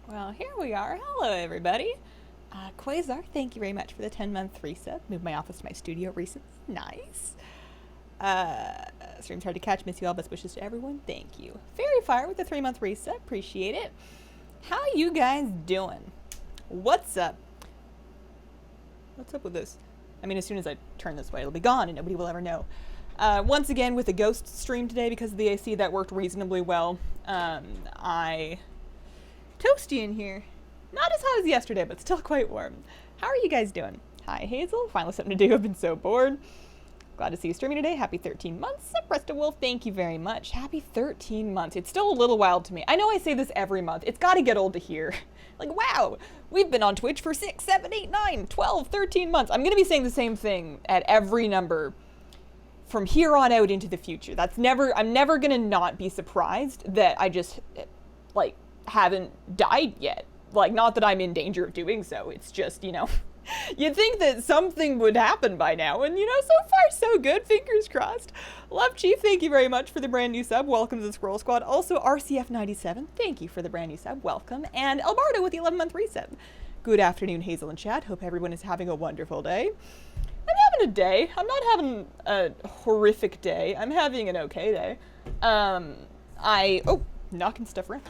Well, here we are. Hello, everybody. Quasar, thank you very much for the 10-month resub. Moved my office to my studio recently. Nice. Stream's hard to catch. Miss you all. Best wishes to everyone. Thank you. Fairy Fire with the 3-month resub. Appreciate it. How you guys doing? What's up? What's up with this? I mean, as soon as I turn this way, it'll be gone and nobody will ever know. Once again, with a ghost stream today because of the AC, that worked reasonably well. Toasty in here. Not as hot as yesterday, but still quite warm. How are you guys doing? Hi, Hazel. Finally something to do. I've been so bored. Glad to see you streaming today. Happy 13 months. Presta Wolf, thank you very much. Happy 13 months. It's still a little wild to me. I know I say this every month. It's got to get old to hear. Like, wow, we've been on Twitch for 6, 7, 8, 9, 12, 13 months. I'm going to be saying the same thing at every number from here on out into the future. I'm never going to not be surprised that I just, like, haven't died yet. Like, not that I'm in danger of doing so. It's just, you'd think that something would happen by now. And, so far so good. Fingers crossed. Love Chief, thank you very much for the brand new sub. Welcome to the Scroll Squad. Also, RCF97, thank you for the brand new sub. Welcome. And Albardo with the 11-month resub. Good afternoon, Hazel and Chad. Hope everyone is having a wonderful day. I'm having a day. I'm not having a horrific day. I'm having an okay day. Knocking stuff around.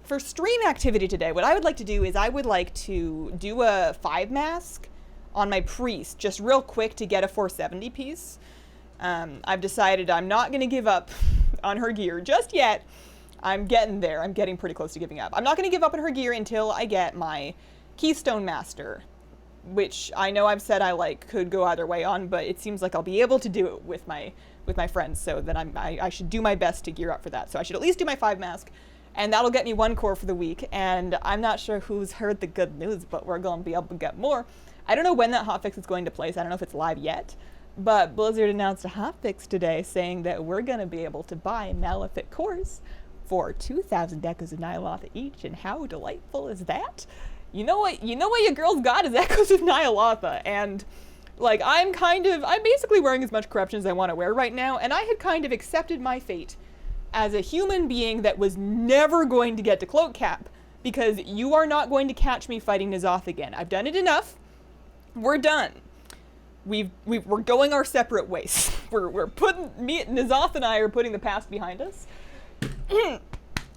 For stream activity today, what I would like to do is I would like to do a 5 mask on my priest, just real quick to get a 470 piece. I've decided I'm not going to give up on her gear just yet. I'm getting there. I'm getting pretty close to giving up. I'm not going to give up on her gear until I get my Keystone Master, which I know I've said I could go either way on, but it seems like I'll be able to do it with my friends, so that I should do my best to gear up for that. So I should at least do my 5 mask, and that'll get me 1 core for the week, and I'm not sure who's heard the good news, but we're going to be able to get more. I don't know when that hotfix is going to place. I don't know if it's live yet, but Blizzard announced a hotfix today saying that we're going to be able to buy Malefic cores for 2,000 Echoes of Nyalotha each, and how delightful is that? You know what your girl's got is Echoes of Nyalotha, and I'm basically wearing as much corruption as I want to wear right now, and I had kind of accepted my fate as a human being that was never going to get to Cloak Cap, because you are not going to catch me fighting N'Zoth again. I've done it enough. We're done. We're going our separate ways. N'Zoth and I are putting the past behind us.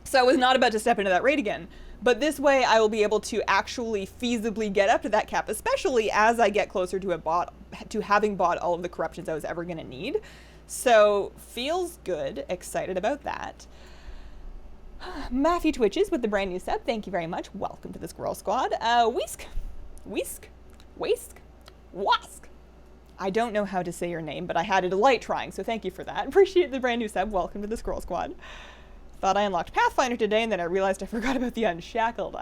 So I was not about to step into that raid again. But this way I will be able to actually feasibly get up to that cap, especially as I get closer to having bought all of the corruptions I was ever going to need. So, feels good. Excited about that. Matthew Twitches with the brand new sub. Thank you very much. Welcome to the Squirrel Squad. Wask. I don't know how to say your name, but I had a delight trying, so thank you for that. Appreciate the brand new sub. Welcome to the Squirrel Squad. Thought I unlocked Pathfinder today, and then I realized I forgot about the Unshackled.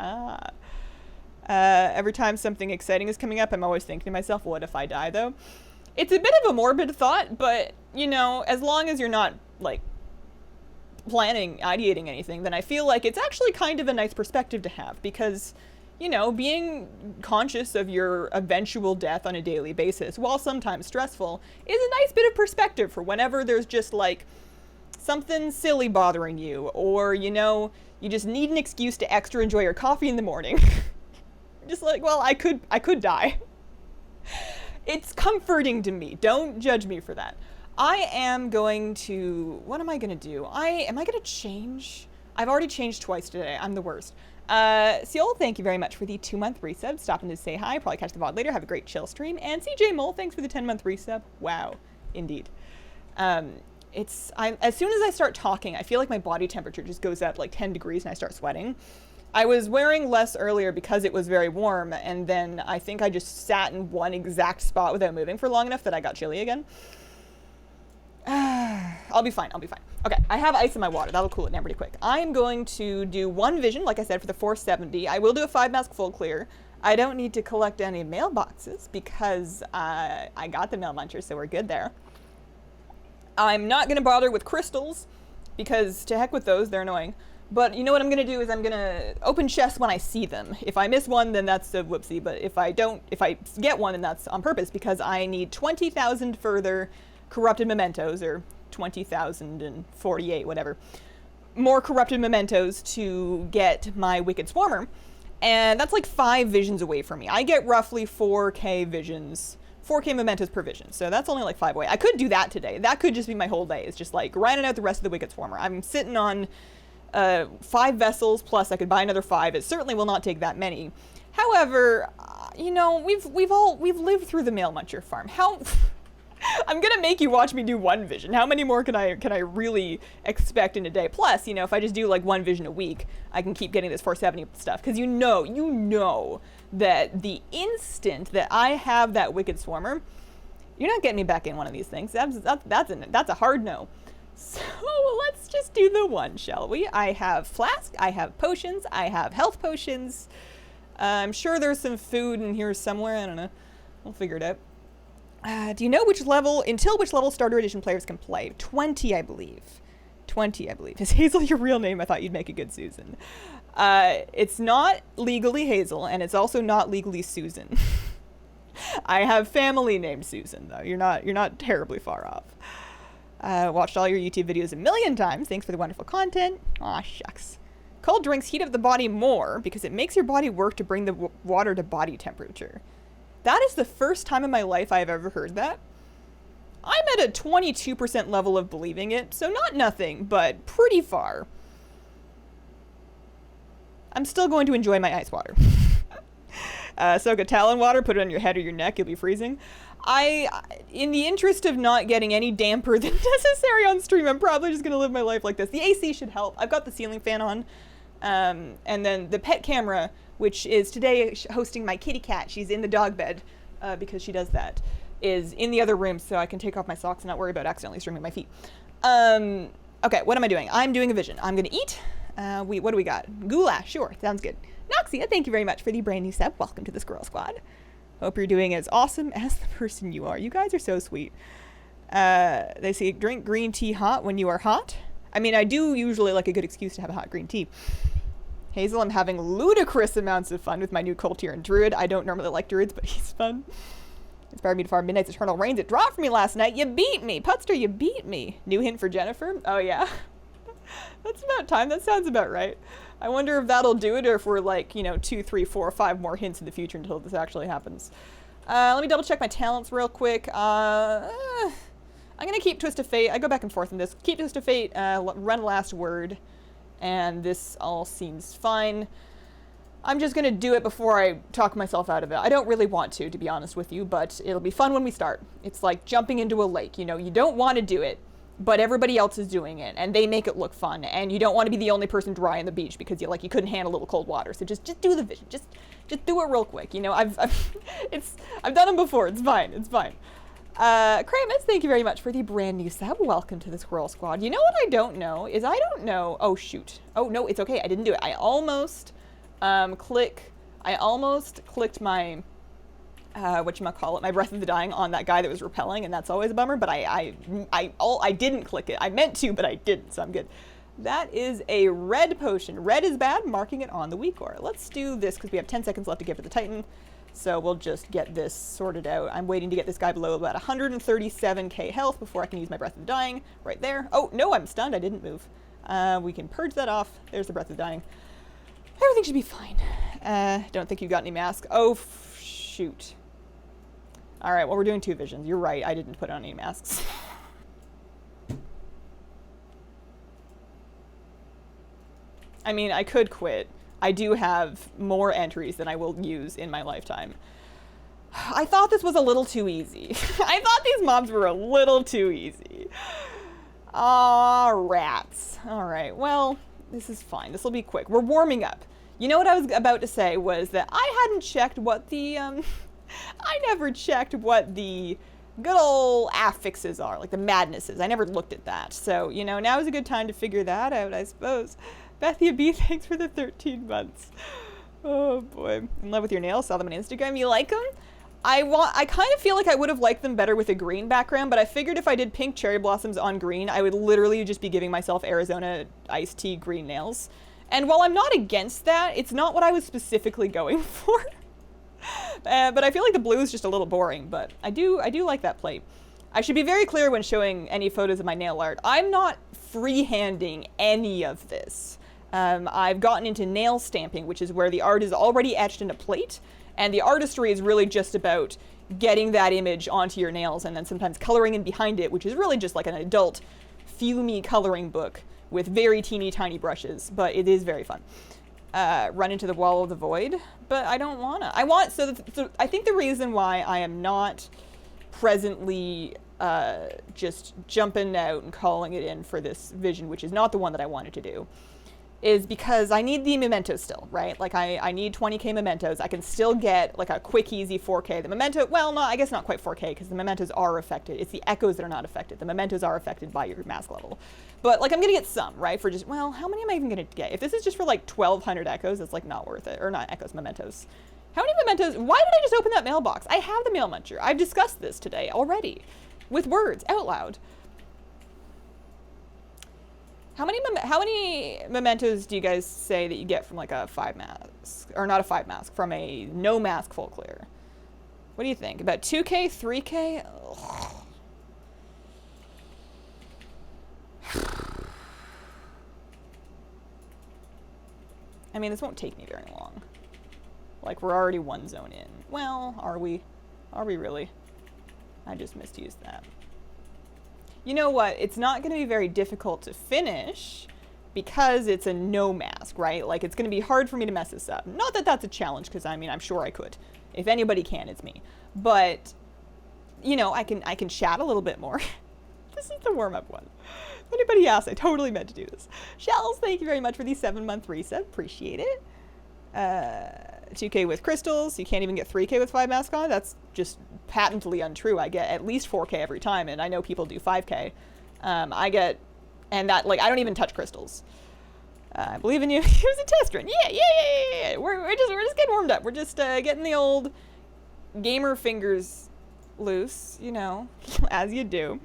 Every time something exciting is coming up, I'm always thinking to myself, what if I die, though? It's a bit of a morbid thought, but, as long as you're not, ideating anything, then I feel like it's actually kind of a nice perspective to have, because, being conscious of your eventual death on a daily basis, while sometimes stressful, is a nice bit of perspective for whenever there's just, something silly bothering you, or, you just need an excuse to extra enjoy your coffee in the morning. Just I could die. It's comforting to me. Don't judge me for that. I am going to, what am I going to do? Am I going to change? I've already changed twice today. I'm the worst. Seol, thank you very much for the 2-month resub. Stopping to say hi. Probably catch the VoD later. Have a great chill stream. And CJ Mole, thanks for the 10-month resub. Wow. Indeed. As soon as I start talking, I feel like my body temperature just goes up 10 degrees and I start sweating. I was wearing less earlier because it was very warm, and then I think I just sat in one exact spot without moving for long enough that I got chilly again. I'll be fine. Okay, I have ice in my water. That'll cool it down pretty quick. I'm going to do 1 vision, like I said, for the 470. I will do a 5 mask full clear. I don't need to collect any mailboxes because I got the mail muncher, so we're good there. I'm not going to bother with crystals because to heck with those, they're annoying. But you know what I'm going to do is I'm going to open chests when I see them. If I miss one, then that's a whoopsie. But if I get one, then that's on purpose because I need 20,000 further corrupted mementos, or 20,048, whatever. more corrupted mementos to get my Wicked Swarmer. And that's like 5 visions away from me. I get roughly 4k visions, 4k mementos per vision. So that's only like 5 away. I could do that today. That could just be my whole day. It's just like grinding out the rest of the Wicked Swarmer. I'm sitting on 5 vessels, plus I could buy another 5. It certainly will not take that many. However, you know, we've lived through the Mail Muncher farm. How... I'm gonna make you watch me do 1 vision. How many more can I really expect in a day? Plus, you know, if I just do like 1 vision a week, I can keep getting this 470 stuff. Because you know that the instant that I have that Wicked Swarmer, you're not getting me back in one of these things. That's a hard no. So let's just do the 1, shall we? I have flask, I have potions, I have health potions. I'm sure there's some food in here somewhere. I don't know. We'll figure it out. Do you know until which level Starter Edition players can play? 20, I believe. 20, I believe. Is Hazel your real name? I thought you'd make a good Susan. It's not legally Hazel, and it's also not legally Susan. I have family named Susan, though. You're not terribly far off. Watched all your YouTube videos a million times. Thanks for the wonderful content. Aw, shucks. Cold drinks heat up the body more because it makes your body work to bring the water to body temperature. That is the first time in my life I've ever heard that. I'm at a 22% level of believing it, so not nothing, but pretty far. I'm still going to enjoy my ice water. Soak a Talon water, put it on your head or your neck, you'll be freezing. In the interest of not getting any damper than necessary on stream, I'm probably just going to live my life like this. The AC should help. I've got the ceiling fan on. And then the pet camera, which is today hosting my kitty cat. She's in the dog bed because she does that, is in the other room so I can take off my socks and not worry about accidentally streaming my feet. Okay, what am I doing? I'm doing a vision. I'm going to eat. What do we got? Goulash, sure, sounds good. Noxia, thank you very much for the brand new sub. Welcome to the Squirrel Squad. Hope you're doing as awesome as the person you are. You guys are so sweet. They say drink green tea hot when you are hot. I mean, I do usually like a good excuse to have a hot green tea. Hazel, I'm having ludicrous amounts of fun with my new Cold-Tier and Druid. I don't normally like Druids, but he's fun. Inspired me to farm Midnight's Eternal Rains. It dropped for me last night. You beat me. Putster, you beat me. New hint for Jennifer? Oh, yeah. That's about time. That sounds about right. I wonder if that'll do it or if we're like, 2, 3, 4, 5 more hints in the future until this actually happens. Let me double check my talents real quick. I'm going to keep Twist of Fate. I go back and forth on this. Keep Twist of Fate, run Last Word. And this all seems fine. I'm just going to do it before I talk myself out of it. I don't really want to be honest with you, but it'll be fun when we start. It's like jumping into a lake. You don't want to do it, but everybody else is doing it, and they make it look fun. And you don't want to be the only person dry on the beach because you couldn't handle a little cold water. So just do the vision. Just do it real quick. I've done them before. It's fine. It's fine. Kramus, thank you very much for the brand new sub. Welcome to the Squirrel Squad. You know what I don't know is I don't know. Oh shoot. Oh no, it's okay. I didn't do it. I almost clicked my my Breath of the Dying on that guy that was repelling, and that's always a bummer. But I didn't click it. I meant to, but I didn't. So I'm good. That is a red potion. Red is bad. Marking it on the weak ore. Let's do this because we have 10 seconds left to give it the Titan. So we'll just get this sorted out. I'm waiting to get this guy below about 137k health before I can use my Breath of Dying. Right there. Oh, no, I'm stunned. I didn't move. We can purge that off. There's the Breath of Dying. Everything should be fine. Don't think you've got any mask. Oh, shoot. All right, well, we're doing 2 visions. You're right. I didn't put on any masks. I mean, I could quit. I do have more entries than I will use in my lifetime. I thought this was a little too easy. I thought these mobs were a little too easy. Aw, rats. All right, well, this is fine. This will be quick. We're warming up. You know what I was about to say was that I hadn't checked what the, I never checked what the good old affixes are, like the madnesses. I never looked at that. So, now is a good time to figure that out, I suppose. Bethia B, thanks for the 13 months. Oh boy. In love with your nails, saw them on Instagram. You like them? I kind of feel like I would have liked them better with a green background, but I figured if I did pink cherry blossoms on green, I would literally just be giving myself Arizona iced tea green nails. And while I'm not against that, it's not what I was specifically going for. But I feel like the blue is just a little boring, but I do like that plate. I should be very clear when showing any photos of my nail art. I'm not freehanding any of this. I've gotten into nail stamping, which is where the art is already etched in a plate, and the artistry is really just about getting that image onto your nails and then sometimes coloring in behind it, which is really just like an adult fumey coloring book with very teeny tiny brushes, but it is very fun. Run into the wall of the void, but I don't wanna. So I think the reason why I am not presently just jumping out and calling it in for this vision, which is not the one that I wanted to do, is because I need the mementos still, right? Like I need 20k mementos. I can still get like a quick, easy 4k. The memento, well, no, I guess not quite 4k because the mementos are affected. It's the echoes that are not affected. The mementos are affected by your mask level. But like I'm gonna get some, right? For just, well, how many am I even gonna get? If this is just for like 1200 echoes, it's like not worth it. Or not echoes, mementos. How many mementos? Why did I just open that mailbox? I have the mail muncher. I've discussed this today already with words out loud. How many mementos do you guys say that you get from like a 5 mask, or not a 5 mask, from a no mask full clear? What do you think? About 2k, 3k? I mean, this won't take me very long. Like, we're already one zone in. Well, are we? Are we really? I just misused that. You know what? It's not going to be very difficult to finish because it's a no mask, right? Like, it's going to be hard for me to mess this up. Not that that's a challenge, because I mean, I'm sure I could. If anybody can, it's me. But, you know, I can chat a little bit more. This is the warm-up one. If anybody asks, I totally meant to do this. Shells, thank you very much for the 7-month reset. Appreciate it. 2k with crystals. You can't even get 3k with 5 mask on. That's just patently untrue. I get at least 4k every time, and I know people do 5k. I get, and that, like, I don't even touch crystals. I believe in you. Here's a test run. Yeah. We're just getting warmed up. We're just getting the old gamer fingers loose, you know, as you do.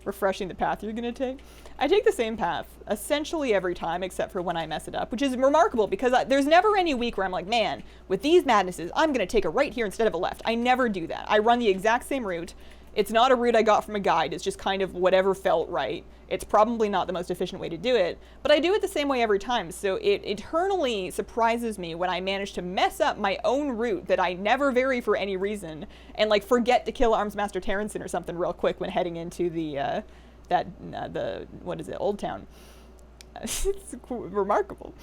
Refreshing the path you're gonna take. I take the same path essentially every time except for when I mess it up, which is remarkable because there's never any week where I'm like, man, with these madnesses, I'm going to take a right here instead of a left. I never do that. I run the exact same route. It's not a route I got from a guide. It's just kind of whatever felt right. It's probably not the most efficient way to do it, but I do it the same way every time. So it eternally surprises me when I manage to mess up my own route that I never vary for any reason and like forget to kill Armsmaster Terranson or something real quick when heading into the what is it, Old Town. It's remarkable.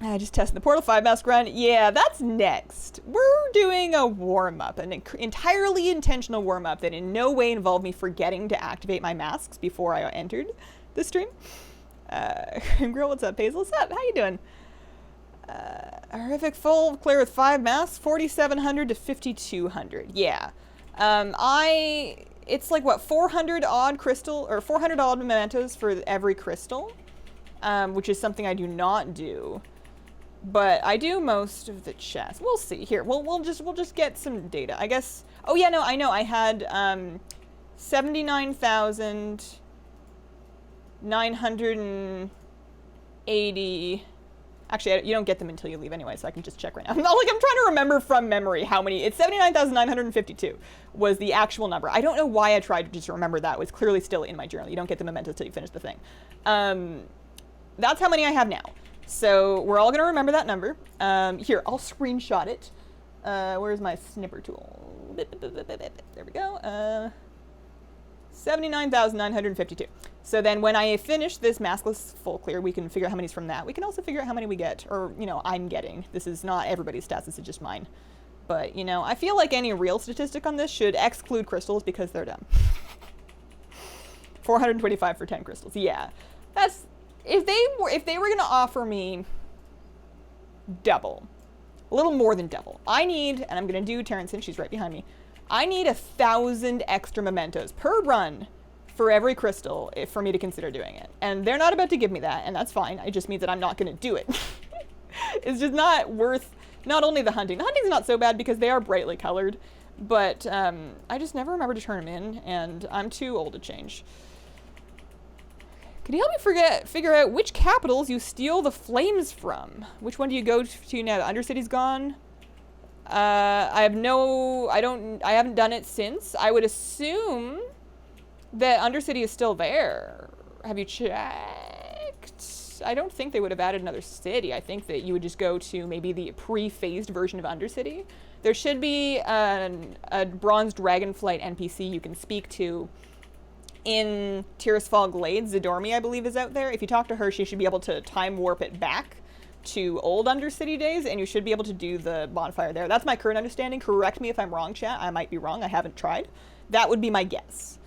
Just testing the Portal 5 mask run. Yeah, that's next. We're doing a warm-up, an entirely intentional warm-up that in no way involved me forgetting to activate my masks before I entered the stream. Girl, what's up? Hazel, what's up? How you doing? Horrific full clear with 5 masks, 4,700 to 5,200. Yeah. It's like, what, 400 odd crystal, or 400 odd mementos for every crystal, which is something I do not do. But I do most of the chests. We'll see. Here, we'll just get some data. I guess. Oh yeah, no, I know. I had 79,980. Actually, you don't get them until you leave anyway, so I can just check right now. I'm trying to remember from memory how many. It's 79,952 was the actual number. I don't know why I tried to just remember that. It was clearly still in my journal. You don't get the mementos until you finish the thing. That's how many I have now. So we're all going to remember that number. Here, I'll screenshot it. Where's my snipper tool? There we go. 79,952. So then when I finish this maskless full clear, we can figure out how many's from that. We can also figure out how many we get, or, you know, I'm getting. This is not everybody's stats, this is just mine. But, you know, I feel like any real statistic on this should exclude crystals because they're dumb. 425 for 10 crystals. Yeah. That's, if they were going to offer me double, a little more than double, I need, and I'm going to do Terranson, she's right behind me, I need 1,000 extra mementos per run for every crystal for me to consider doing it. And they're not about to give me that, and that's fine. It just means that I'm not going to do it. It's just not worth, not only the hunting. The hunting's not so bad because they are brightly colored, but I just never remember to turn them in, and I'm too old to change. Can you help me figure out which capitals you steal the flames from? Which one do you go to now? The Undercity's gone. I haven't done it since. I would assume that Undercity is still there. have you checked? I don't think they would have added another city. I think that you would just go to maybe the pre-phased version of Undercity. There should be a Bronze Dragonflight NPC you can speak to in Tirisfal Glades. Zidormi, I believe, is out there. If you talk to her, she should be able to time warp it back to old Undercity days, and you should be able to do the bonfire there. That's my current understanding. Correct me if I'm wrong, chat. I might be wrong. I haven't tried. That would be my guess.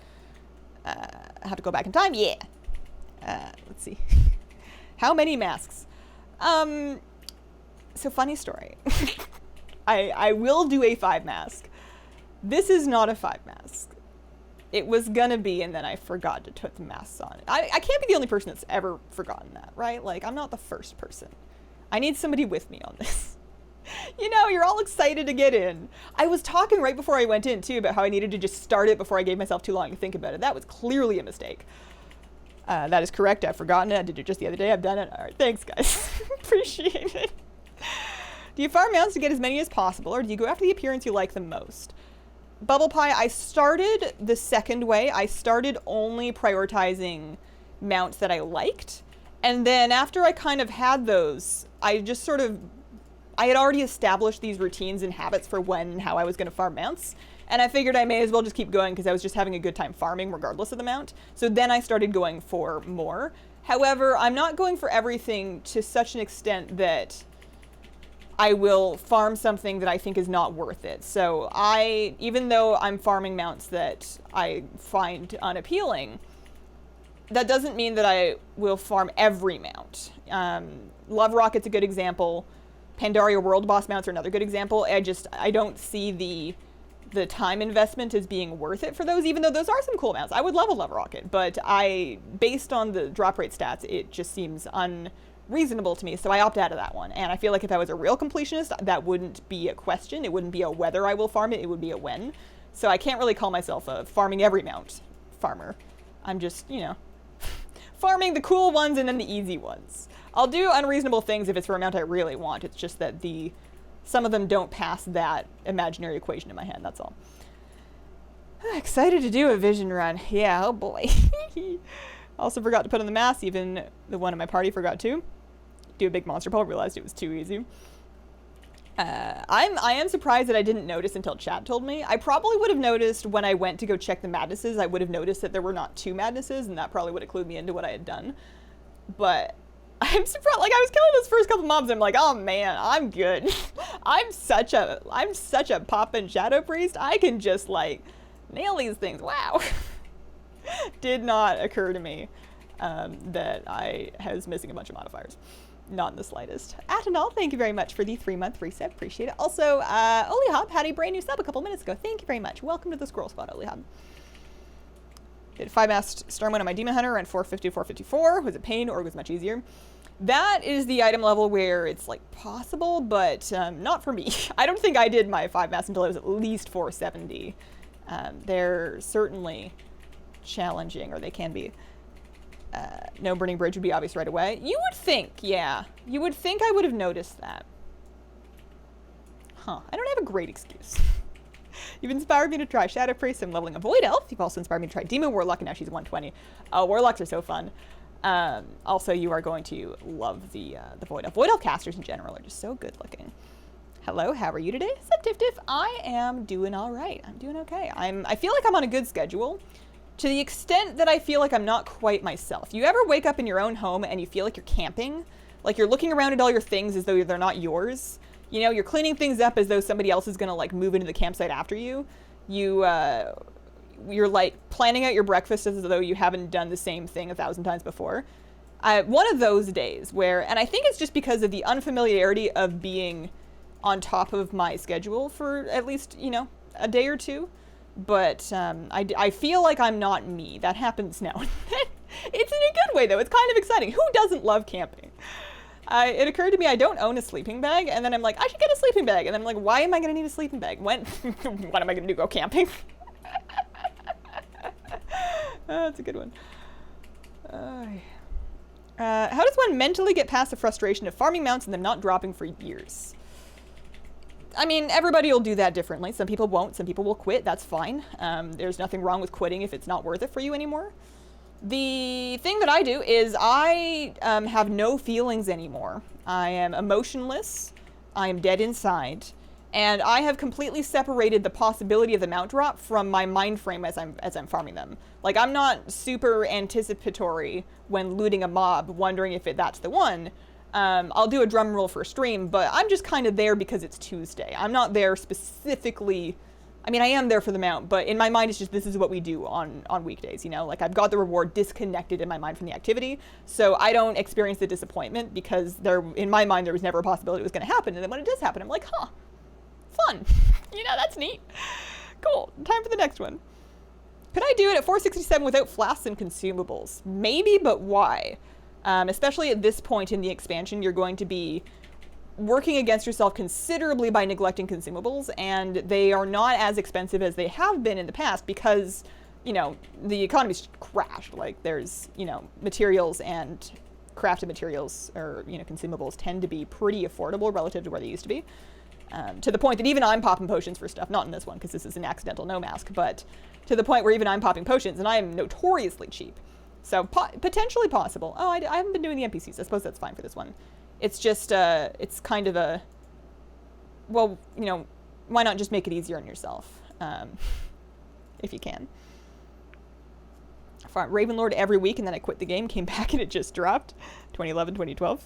I have to go back in time? Yeah. Let's see. How many masks? So funny story. I will do a 5 mask. This is not a 5 mask. It was gonna be, and then I forgot to put the masks on. I can't be the only person that's ever forgotten that, right? Like, I'm not the first person. I need somebody with me on this. You know, you're all excited to get in. I was talking right before I went in, too, about how I needed to just start it before I gave myself too long to think about it. That was clearly a mistake. That is correct. I've forgotten it. I did it just the other day. I've done it. All right, thanks, guys. Appreciate it. Do you farm mounts to get as many as possible, or do you go after the appearance you like the most? Bubble Pie, I started the second way. I started only prioritizing mounts that I liked. And then after I kind of had those, I just sort of, I had already established these routines and habits for when and how I was going to farm mounts. And I figured I may as well just keep going because I was just having a good time farming regardless of the mount. So then I started going for more. However, I'm not going for everything to such an extent that I will farm something that I think is not worth it. So even though I'm farming mounts that I find unappealing, that doesn't mean that I will farm every mount. Love Rocket's a good example. Pandaria World Boss mounts are another good example. I don't see the time investment as being worth it for those, even though those are some cool mounts. I would love a Love Rocket, but based on the drop rate stats, it just seems unreasonable to me, so I opt out of that one. And I feel like if I was a real completionist, that wouldn't be a question. It wouldn't be a whether I will farm it, it would be a when. So I can't really call myself a farming every mount farmer. I'm just, you know, farming the cool ones and then the easy ones. I'll do unreasonable things if it's for a mount I really want. It's just that some of them don't pass that imaginary equation in my head, that's all. Excited to do a vision run. Yeah, oh boy. Also forgot to put on the mask, even the one in my party forgot to. Do a big monster pull, realized it was too easy. I am surprised that I didn't notice until chat told me. I probably would have noticed when I went to go check the madnesses. I would have noticed that there were not 2 madnesses, and that probably would have clued me into what I had done. But I'm surprised. Like, I was killing those first couple mobs, and I'm like, oh man, I'm good. I'm such a poppin' shadow priest. I can just like nail these things. Wow. Did not occur to me that I was missing a bunch of modifiers. Not in the slightest. Atanal, thank you very much for the 3-month reset. Appreciate it. Also, Olihop had a brand new sub a couple minutes ago. Thank you very much. Welcome to the Squirrel Squad, Olihop. Did 5-mast Stormwind on my Demon Hunter and 450 to 454. Was it pain or was it much easier? That is the item level where it's like possible, but not for me. I don't think I did my 5-mast until I was at least 470. They're certainly challenging, or they can be. No burning bridge would be obvious right away. You would think, yeah. You would think I would have noticed that. Huh. I don't have a great excuse. You've inspired me to try Shadow Priest. I'm leveling a Void Elf. You've also inspired me to try Demon Warlock, and now she's 120. Warlocks are so fun. Also, you are going to love the Void Elf. Void Elf casters in general are just so good looking. Hello, how are you today? Sup, Tiff Tiff? I am doing all right. I'm doing okay. I feel like I'm on a good schedule. To the extent that I feel like I'm not quite myself. You ever wake up in your own home and you feel like you're camping? Like you're looking around at all your things as though they're not yours? You know, you're cleaning things up as though somebody else is gonna like move into the campsite after you. You're like planning out your breakfast as though you haven't done the same thing 1,000 times before. One of those days where, and I think it's just because of the unfamiliarity of being on top of my schedule for at least, you know, a day or two. But I feel like I'm not me. That happens now and then. It's in a good way, though. It's kind of exciting. Who doesn't love camping? It occurred to me I don't own a sleeping bag, and then I'm like, I should get a sleeping bag. And then I'm like, why am I going to need a sleeping bag? When? What am I going to do? Go camping? That's a good one. How does one mentally get past the frustration of farming mounts and them not dropping for years? I mean, everybody will do that differently. Some people won't. Some people will quit. That's fine. There's nothing wrong with quitting if it's not worth it for you anymore. The thing that I do is I have no feelings anymore. I am emotionless. I am dead inside. And I have completely separated the possibility of the mount drop from my mind frame as I'm farming them. Like, I'm not super anticipatory when looting a mob, wondering if that's the one. I'll do a drum roll for a stream, but I'm just kind of there because it's Tuesday. I'm not there specifically. I mean, I am there for the mount, but in my mind, it's just this is what we do on weekdays, you know? Like, I've got the reward disconnected in my mind from the activity, so I don't experience the disappointment because in my mind, there was never a possibility it was going to happen. And then when it does happen, I'm like, huh, fun. You know, that's neat. Cool. Time for the next one. Could I do it at 467 without flasks and consumables? Maybe, but why? Especially at this point in the expansion, you're going to be working against yourself considerably by neglecting consumables, and they are not as expensive as they have been in the past because, you know, the economy's crashed. Like, there's, you know, materials and crafted materials or, you know, consumables tend to be pretty affordable relative to where they used to be. To the point that even I'm popping potions for stuff, not in this one because this is an accidental no mask, but to the point where even I'm popping potions and I am notoriously cheap. So potentially possible. Oh, I haven't been doing the NPCs. I suppose that's fine for this one. It's just, it's kind of a, well, you know, why not just make it easier on yourself, if you can. I fought Ravenlord every week and then I quit the game, came back and it just dropped. 2011, 2012.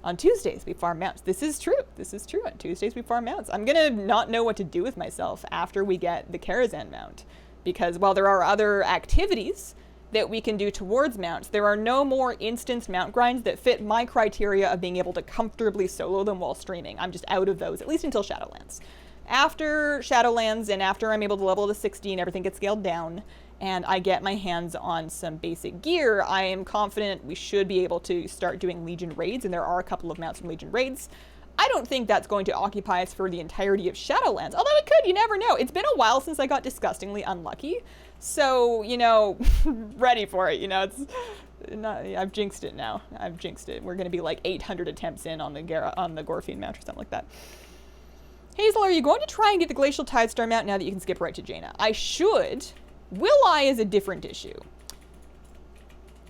On Tuesdays, we farm mounts. This is true. This is true. On Tuesdays, we farm mounts. I'm going to not know what to do with myself after we get the Karazhan mount. Because while there are other activities that we can do towards mounts, there are no more instance mount grinds that fit my criteria of being able to comfortably solo them while streaming. I'm just out of those, at least until Shadowlands. After Shadowlands and after I'm able to level to 16, everything gets scaled down, and I get my hands on some basic gear, I am confident we should be able to start doing Legion raids, and there are a couple of mounts from Legion raids. I don't think that's going to occupy us for the entirety of Shadowlands, although it could, you never know. It's been a while since I got disgustingly unlucky, so, you know, ready for it, you know, it's not, I've jinxed it now. I've jinxed it. We're going to be like 800 attempts in on the Gorfian mount or something like that. Hazel, are you going to try and get the Glacial Tidestar mount now that you can skip right to Jaina? I should. Will I is a different issue.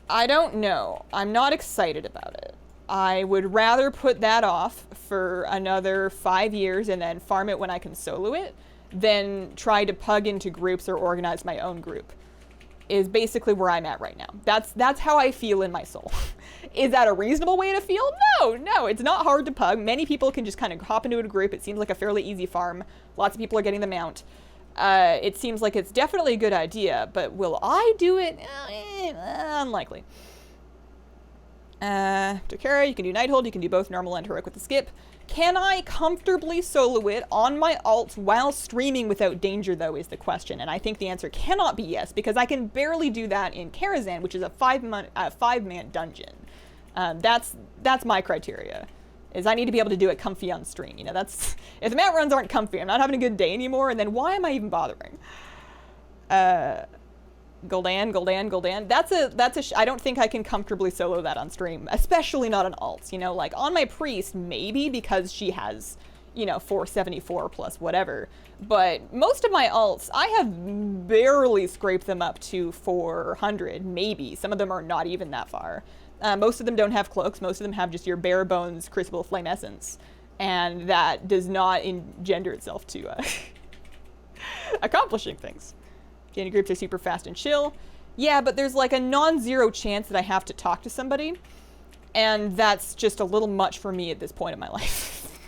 I don't know. I'm not excited about it. I would rather put that off for another 5 years and then farm it when I can solo it than try to pug into groups or organize my own group, is basically where I'm at right now. That's how I feel in my soul. Is that a reasonable way to feel? No, it's not hard to pug. Many people can just kind of hop into a group. It seems like a fairly easy farm. Lots of people are getting the mount. It seems like it's definitely a good idea, but will I do it? Unlikely. Takara, you can do Nighthold, you can do both normal and heroic with the skip. Can I comfortably solo it on my alt while streaming without danger, though, is the question. And I think the answer cannot be yes, because I can barely do that in Karazhan, which is a five-man dungeon. That's my criteria, is I need to be able to do it comfy on stream. You know, that's, if the mount runs aren't comfy, I'm not having a good day anymore, and then why am I even bothering? Gul'dan. I don't think I can comfortably solo that on stream, especially not on alts, you know, like on my priest, maybe because she has, you know, 474 plus whatever, but most of my alts, I have barely scraped them up to 400, maybe. Some of them are not even that far. Most of them don't have cloaks, most of them have just your bare bones Crucible of Flame Essence, and that does not engender itself to accomplishing things. Dating groups are super fast and chill. Yeah, but there's like a non-zero chance that I have to talk to somebody, and that's just a little much for me at this point in my life.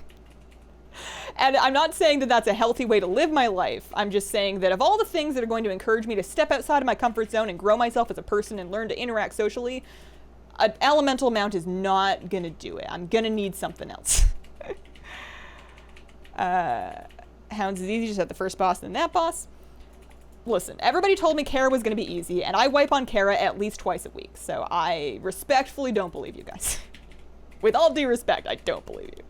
And I'm not saying that that's a healthy way to live my life. I'm just saying that of all the things that are going to encourage me to step outside of my comfort zone and grow myself as a person and learn to interact socially, an elemental mount is not gonna do it. I'm gonna need something else. Hounds is easy, just at the first boss and then that boss. Listen, everybody told me Kara was going to be easy, and I wipe on Kara at least twice a week, so I respectfully don't believe you guys. With all due respect, I don't believe you.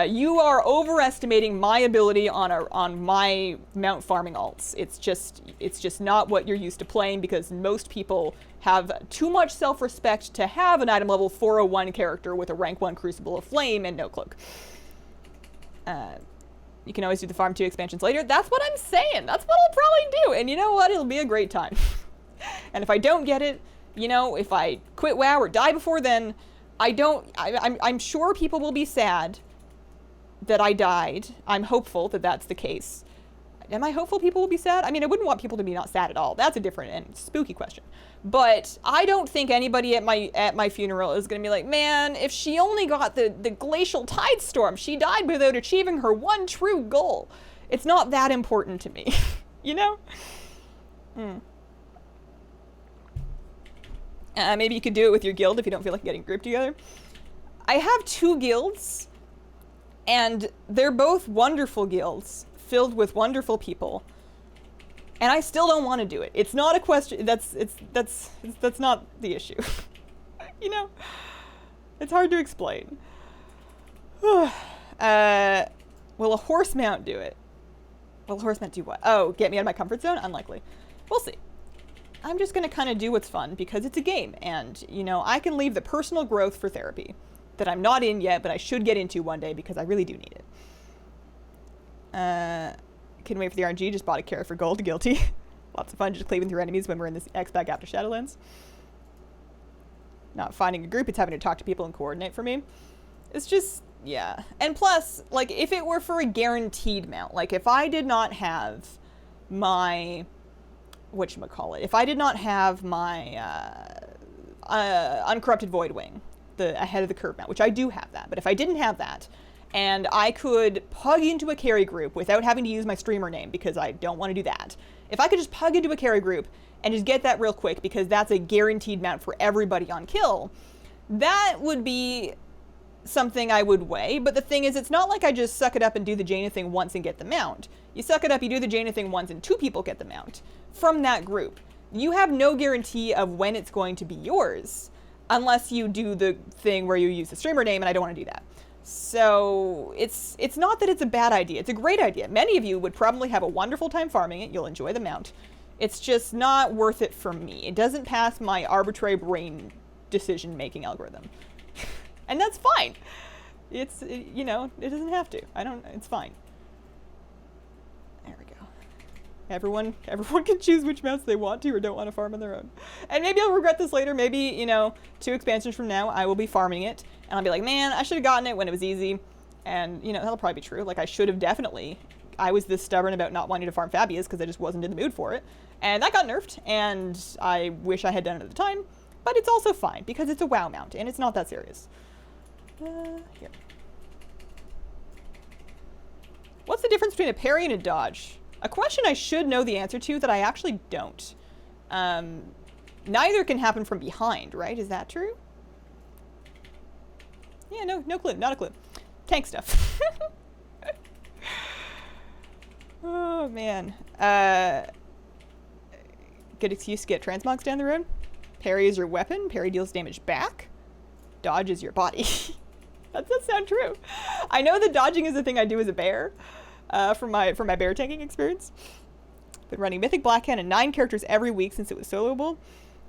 You are overestimating my ability on my mount farming alts. It's just not what you're used to playing, because most people have too much self-respect to have an item level 401 character with a rank 1 Crucible of Flame and no cloak. You can always do the Farm 2 expansions later. That's what I'm saying. That's what I'll probably do. And you know what? It'll be a great time. And if I don't get it, you know, if I quit WoW or die before then, I'm sure people will be sad that I died. I'm hopeful that that's the case. Am I hopeful people will be sad? I mean, I wouldn't want people to be not sad at all. That's a different and spooky question. But I don't think anybody at my funeral is going to be like, man, if she only got the glacial tide storm, she died without achieving her one true goal. It's not that important to me, you know? Maybe you could do it with your guild if you don't feel like getting grouped together. I have 2 guilds, and they're both wonderful guilds, filled with wonderful people. And I still don't want to do it. It's not a question, that's not the issue. You know? It's hard to explain. Will a horse mount do it? Will a horse mount do what? Oh, get me out of my comfort zone? Unlikely. We'll see. I'm just going to kind of do what's fun because it's a game. And, you know, I can leave the personal growth for therapy that I'm not in yet, but I should get into one day because I really do need it. Couldn't wait for the RNG, just bought a carrot for gold, guilty. Lots of fun just cleaving through enemies when we're in this X-Pack after Shadowlands. Not finding a group, it's having to talk to people and coordinate for me. It's just, yeah. And plus, like, if it were for a guaranteed mount, like, if I did not have my, whatchamacallit, if I did not have my Uncorrupted Void Wing, the ahead of the curve mount, which I do have that, but if I didn't have that, and I could pug into a carry group without having to use my streamer name because I don't want to do that. If I could just pug into a carry group and just get that real quick because that's a guaranteed mount for everybody on kill, that would be something I would weigh. But the thing is, it's not like I just suck it up and do the Jaina thing once and get the mount. You suck it up, you do the Jaina thing once and 2 people get the mount from that group. You have no guarantee of when it's going to be yours unless you do the thing where you use the streamer name, and I don't want to do that. So it's not that it's a bad idea. It's a great idea. Many of you would probably have a wonderful time farming it. You'll enjoy the mount. It's just not worth it for me. It doesn't pass my arbitrary brain decision-making algorithm. And that's fine. You know, it doesn't have to. It's fine. There we go. Everyone can choose which mounts they want to or don't want to farm on their own. And maybe I'll regret this later. Maybe, you know, 2 expansions from now, I will be farming it. And I'll be like, man, I should have gotten it when it was easy. And, you know, that'll probably be true. Like, I should have definitely. I was this stubborn about not wanting to farm Fabius because I just wasn't in the mood for it. And that got nerfed. And I wish I had done it at the time. But it's also fine because it's a WoW mount. And it's not that serious. Here. What's the difference between a parry and a dodge? A question I should know the answer to that I actually don't. Neither can happen from behind, right? Is that true? Yeah, no clue. Not a clue. Tank stuff. Oh, man. Good excuse to get transmogs down the road. Parry is your weapon. Parry deals damage back. Dodge is your body. That does sound true. I know that dodging is the thing I do as a bear. From my bear tanking experience. Been running Mythic Blackhand and 9 characters every week since it was soloable.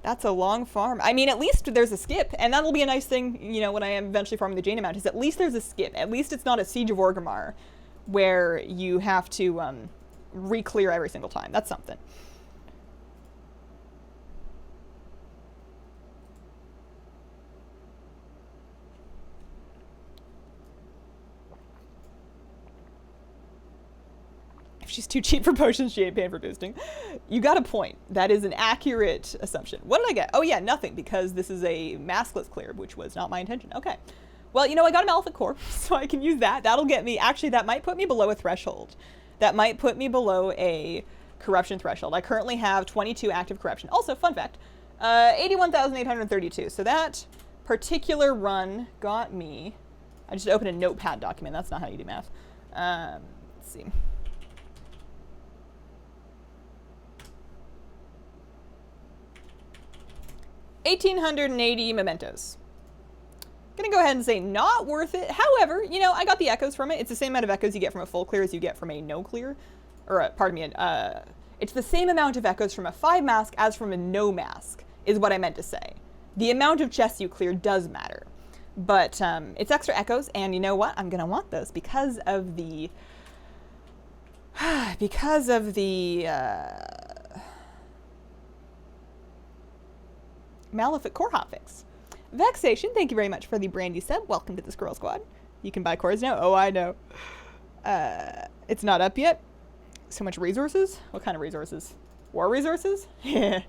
That's a long farm. I mean, at least there's a skip, and that'll be a nice thing, you know, when I am eventually farming the Jaina mount, is at least there's a skip. At least it's not a Siege of Orgrimmar where you have to re-clear every single time. That's something. She's too cheap for potions, she ain't paying for boosting. You got a point. That is an accurate assumption. What did I get? Oh yeah, nothing, because this is a maskless clear, which was not my intention. Okay. Well, you know, I got a Malefic Core, so I can use that. That'll get me, actually, that might put me below a threshold. That might put me below a corruption threshold. I currently have 22 active corruption. Also, fun fact, 81,832. So that particular run got me, I just opened a notepad document. That's not how you do math. Let's see. 1,880 mementos. Gonna go ahead and say not worth it. However, you know, I got the echoes from it. It's the same amount of echoes you get from a full clear as you get from a no clear. Or, pardon me, it's the same amount of echoes from a 5 mask as from a no mask, is what I meant to say. The amount of chests you clear does matter. But it's extra echoes, and you know what? I'm gonna want those because of the Malefic core hotfix. Vexation, thank you very much for the brandy sub. Welcome to the Squirrel Squad. You can buy cores now. Oh, I know. It's not up yet. So much resources. What kind of resources? War resources? Yeah.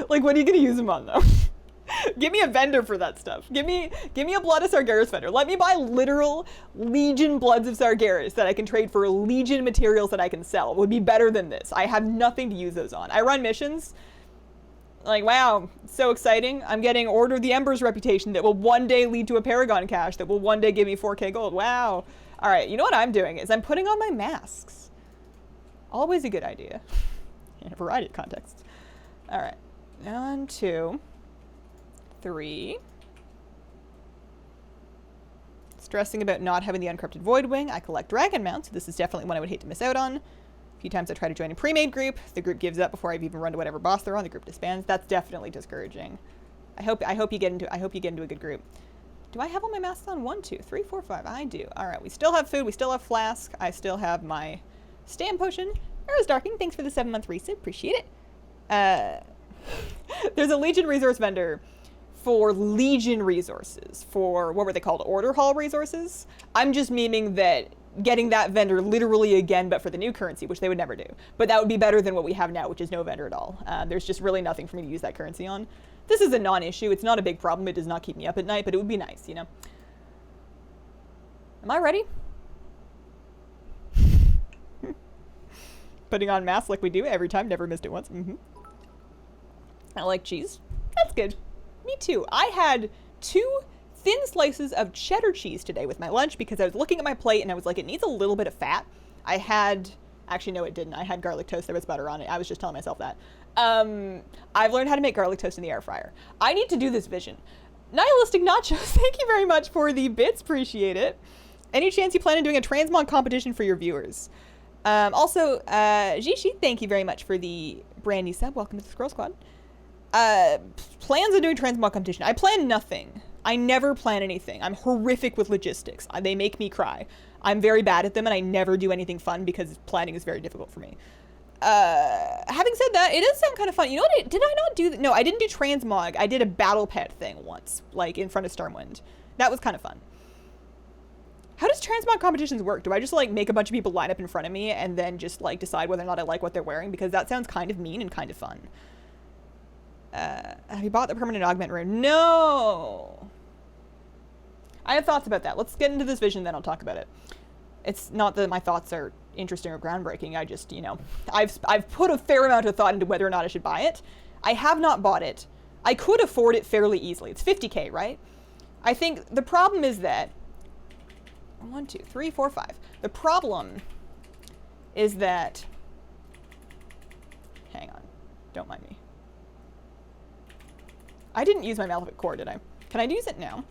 Like, what are you gonna use them on though? Give me a vendor for that stuff. Give me a Blood of Sargeras vendor. Let me buy literal Legion Bloods of Sargeras that I can trade for Legion materials that I can sell. It would be better than this. I have nothing to use those on. I run missions. Like, wow, so exciting. I'm getting Order of the Ember's reputation that will one day lead to a Paragon cache that will one day give me 4K gold. Wow. All right, you know what I'm doing is I'm putting on my masks. Always a good idea. In a variety of contexts. All right, 1, 2, 3. Stressing about not having the uncrypted Void Wing. I collect Dragon Mounts, so this is definitely one I would hate to miss out on. A few times I try to join a pre-made group. The group gives up before I've even run to whatever boss they're on. The group disbands. That's definitely discouraging. I hope you get into a good group. Do I have all my masks on? 1, 2, 3, 4, 5. I do. All right. We still have food. We still have flask. I still have my stand potion. Arrows Darking. Thanks for the 7-month resub. Appreciate it. There's a Legion resource vendor for Legion resources. For what were they called? Order Hall resources. I'm just memeing that. Getting that vendor literally again, but for the new currency, which they would never do. But that would be better than what we have now, which is no vendor at all. There's just really nothing for me to use that currency on. This is a non-issue. It's not a big problem. It does not keep me up at night, but it would be nice, you know? Am I ready? Putting on masks like we do every time. Never missed it once. I like cheese. That's good. Me too. I had 2 thin slices of cheddar cheese today with my lunch because I was looking at my plate and I was like, it needs a little bit of fat. I had, actually no it didn't. I had garlic toast, there was butter on it. I was just telling myself that. I've learned how to make garlic toast in the air fryer. I need to do this vision. Nihilistic Nachos, thank you very much for the bits, appreciate it. Any chance you plan on doing a transmog competition for your viewers? Also, Jishi, thank you very much for the brandy sub. Welcome to the Squirrel Squad. Plans on doing transmog competition. I plan nothing. I never plan anything. I'm horrific with logistics. They make me cry. I'm very bad at them and I never do anything fun because planning is very difficult for me. Having said that, it does sound kind of fun. You know what? Did I not do that? No, I didn't do transmog. I did a battle pet thing once, like in front of Stormwind. That was kind of fun. How does transmog competitions work? Do I just like make a bunch of people line up in front of me and then just like decide whether or not I like what they're wearing? Because that sounds kind of mean and kind of fun. Have you bought the permanent augment rune? No! I have thoughts about that. Let's get into this vision, then I'll talk about it. It's not that my thoughts are interesting or groundbreaking. I just, you know, I've put a fair amount of thought into whether or not I should buy it. I have not bought it. I could afford it fairly easily. It's 50k, right? I think the problem is that 1, 2, 3, 4, 5. The problem is that, hang on, don't mind me. I didn't use my Malefic core, did I? Can I use it now?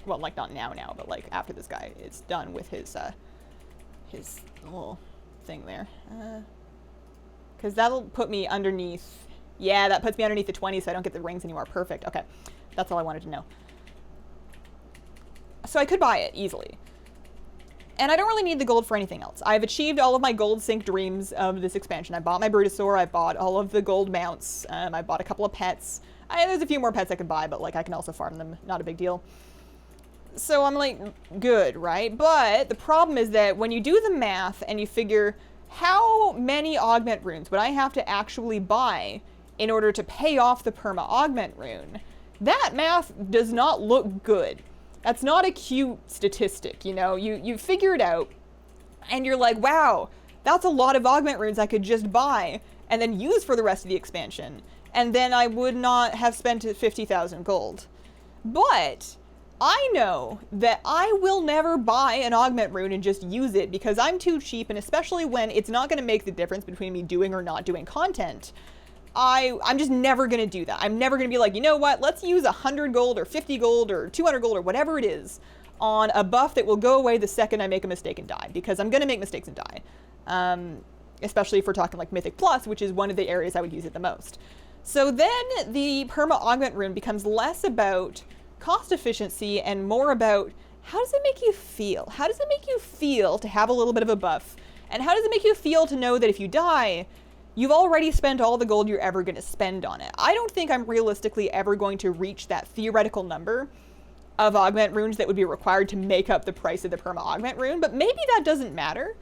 Well, like not now, but like after this guy is done with his little thing there. Because that'll put me underneath. Yeah, that puts me underneath the 20, so I don't get the rings anymore. Perfect. Okay, that's all I wanted to know. So I could buy it easily. And I don't really need the gold for anything else. I've achieved all of my gold sync dreams of this expansion. I bought my Brutosaur, I bought all of the gold mounts, I bought a couple of pets. There's a few more pets I could buy, but like I can also farm them, not a big deal. So I'm like, good, right? But the problem is that when you do the math and you figure how many augment runes would I have to actually buy in order to pay off the perma augment rune, that math does not look good. That's not a cute statistic, you know? You figure it out, and you're like, wow, that's a lot of augment runes I could just buy and then use for the rest of the expansion, and then I would not have spent 50,000 gold. But I know that I will never buy an augment rune and just use it because I'm too cheap, and especially when it's not going to make the difference between me doing or not doing content, I'm just never going to do that. I'm never going to be like, you know what, let's use 100 gold or 50 gold or 200 gold or whatever it is on a buff that will go away the second I make a mistake and die, because I'm going to make mistakes and die. Especially if we're talking like Mythic Plus, which is one of the areas I would use it the most. So then the perma augment rune becomes less about cost efficiency and more about how does it make you feel? How does it make you feel to have a little bit of a buff? And how does it make you feel to know that if you die, you've already spent all the gold you're ever going to spend on it. I don't think I'm realistically ever going to reach that theoretical number of augment runes that would be required to make up the price of the perma augment rune, but maybe that doesn't matter.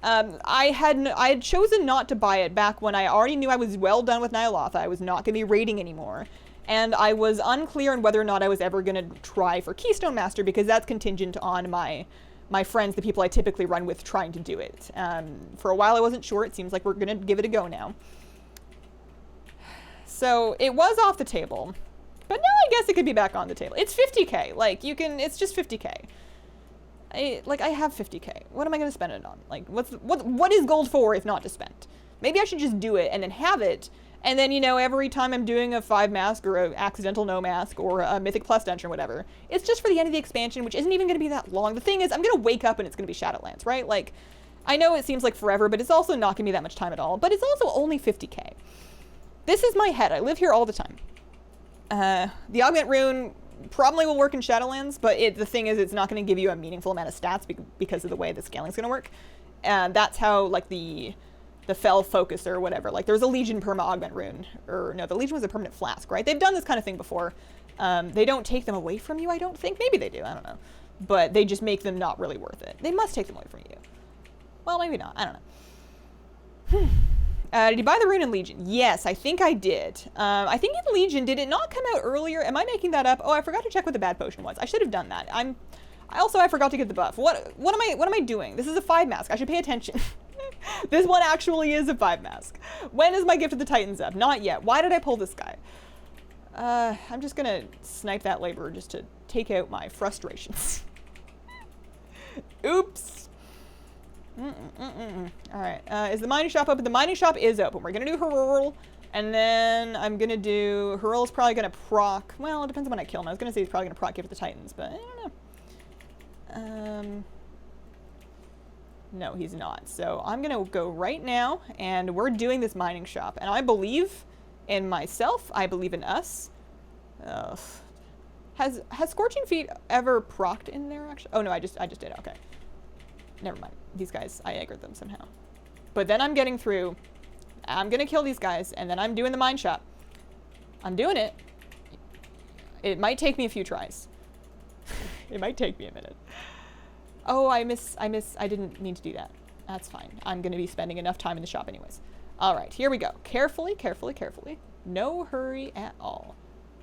I had chosen not to buy it back when I already knew I was well done with Nyalotha. I was not going to be raiding anymore. And I was unclear on whether or not I was ever going to try for Keystone Master, because that's contingent on my friends, the people I typically run with, trying to do it. For a while I wasn't sure. It seems like we're going to give it a go now. So it was off the table. But now I guess it could be back on the table. It's 50k. Like, it's just 50k. I have 50k. What am I going to spend it on? Like, what is gold for if not to spend? Maybe I should just do it and then have it. And then, you know, every time I'm doing a 5 mask or a accidental no mask or a Mythic Plus dungeon or whatever, it's just for the end of the expansion, which isn't even going to be that long. The thing is, I'm going to wake up and it's going to be Shadowlands, right? Like, I know it seems like forever, but it's also not going to be that much time at all. But it's also only 50k. This is my head. I live here all the time. The augment rune probably will work in Shadowlands, but the thing is, it's not going to give you a meaningful amount of stats because of the way the scaling is going to work. And that's how, like, the Fell Focus or whatever, like, there's a Legion perma augment rune, or no, the Legion was a permanent flask, right? They've done this kind of thing before. They don't take them away from you, I don't think. Maybe they do, I don't know. But they just make them not really worth it. They must take them away from you. Well, maybe not, I don't know. Did you buy the rune in Legion? Yes, I think I did. I think in Legion, did it not come out earlier? Am I making that up? Oh, I forgot to check what the bad potion was. I should have done that. I forgot to get the buff. What am I doing? This is a 5 mask. I should pay attention. This one actually is a 5 mask. When is my Gift of the Titans up? Not yet. Why did I pull this guy? I'm just gonna snipe that laborer just to take out my frustrations. Oops. Alright, is the mining shop open? The mining shop is open. We're gonna do Hurl, and then I'm gonna do... Hurl's probably gonna proc... Well, it depends on when I kill him. I was gonna say he's probably gonna proc Gift of the Titans, but I don't know. No, he's not. So I'm gonna go right now, and we're doing this mining shop. And I believe in myself. I believe in us. Has Scorching Feet ever procced in there, actually? Oh, no, I just did. Okay. Never mind. These guys, I aggroed them somehow. But then I'm getting through. I'm gonna kill these guys, and then I'm doing the mine shop. I'm doing it. It might take me a few tries. It might take me a minute. Oh, I didn't mean to do that. That's fine. I'm gonna be spending enough time in the shop anyways. All right, here we go. Carefully, carefully, carefully. No hurry at all.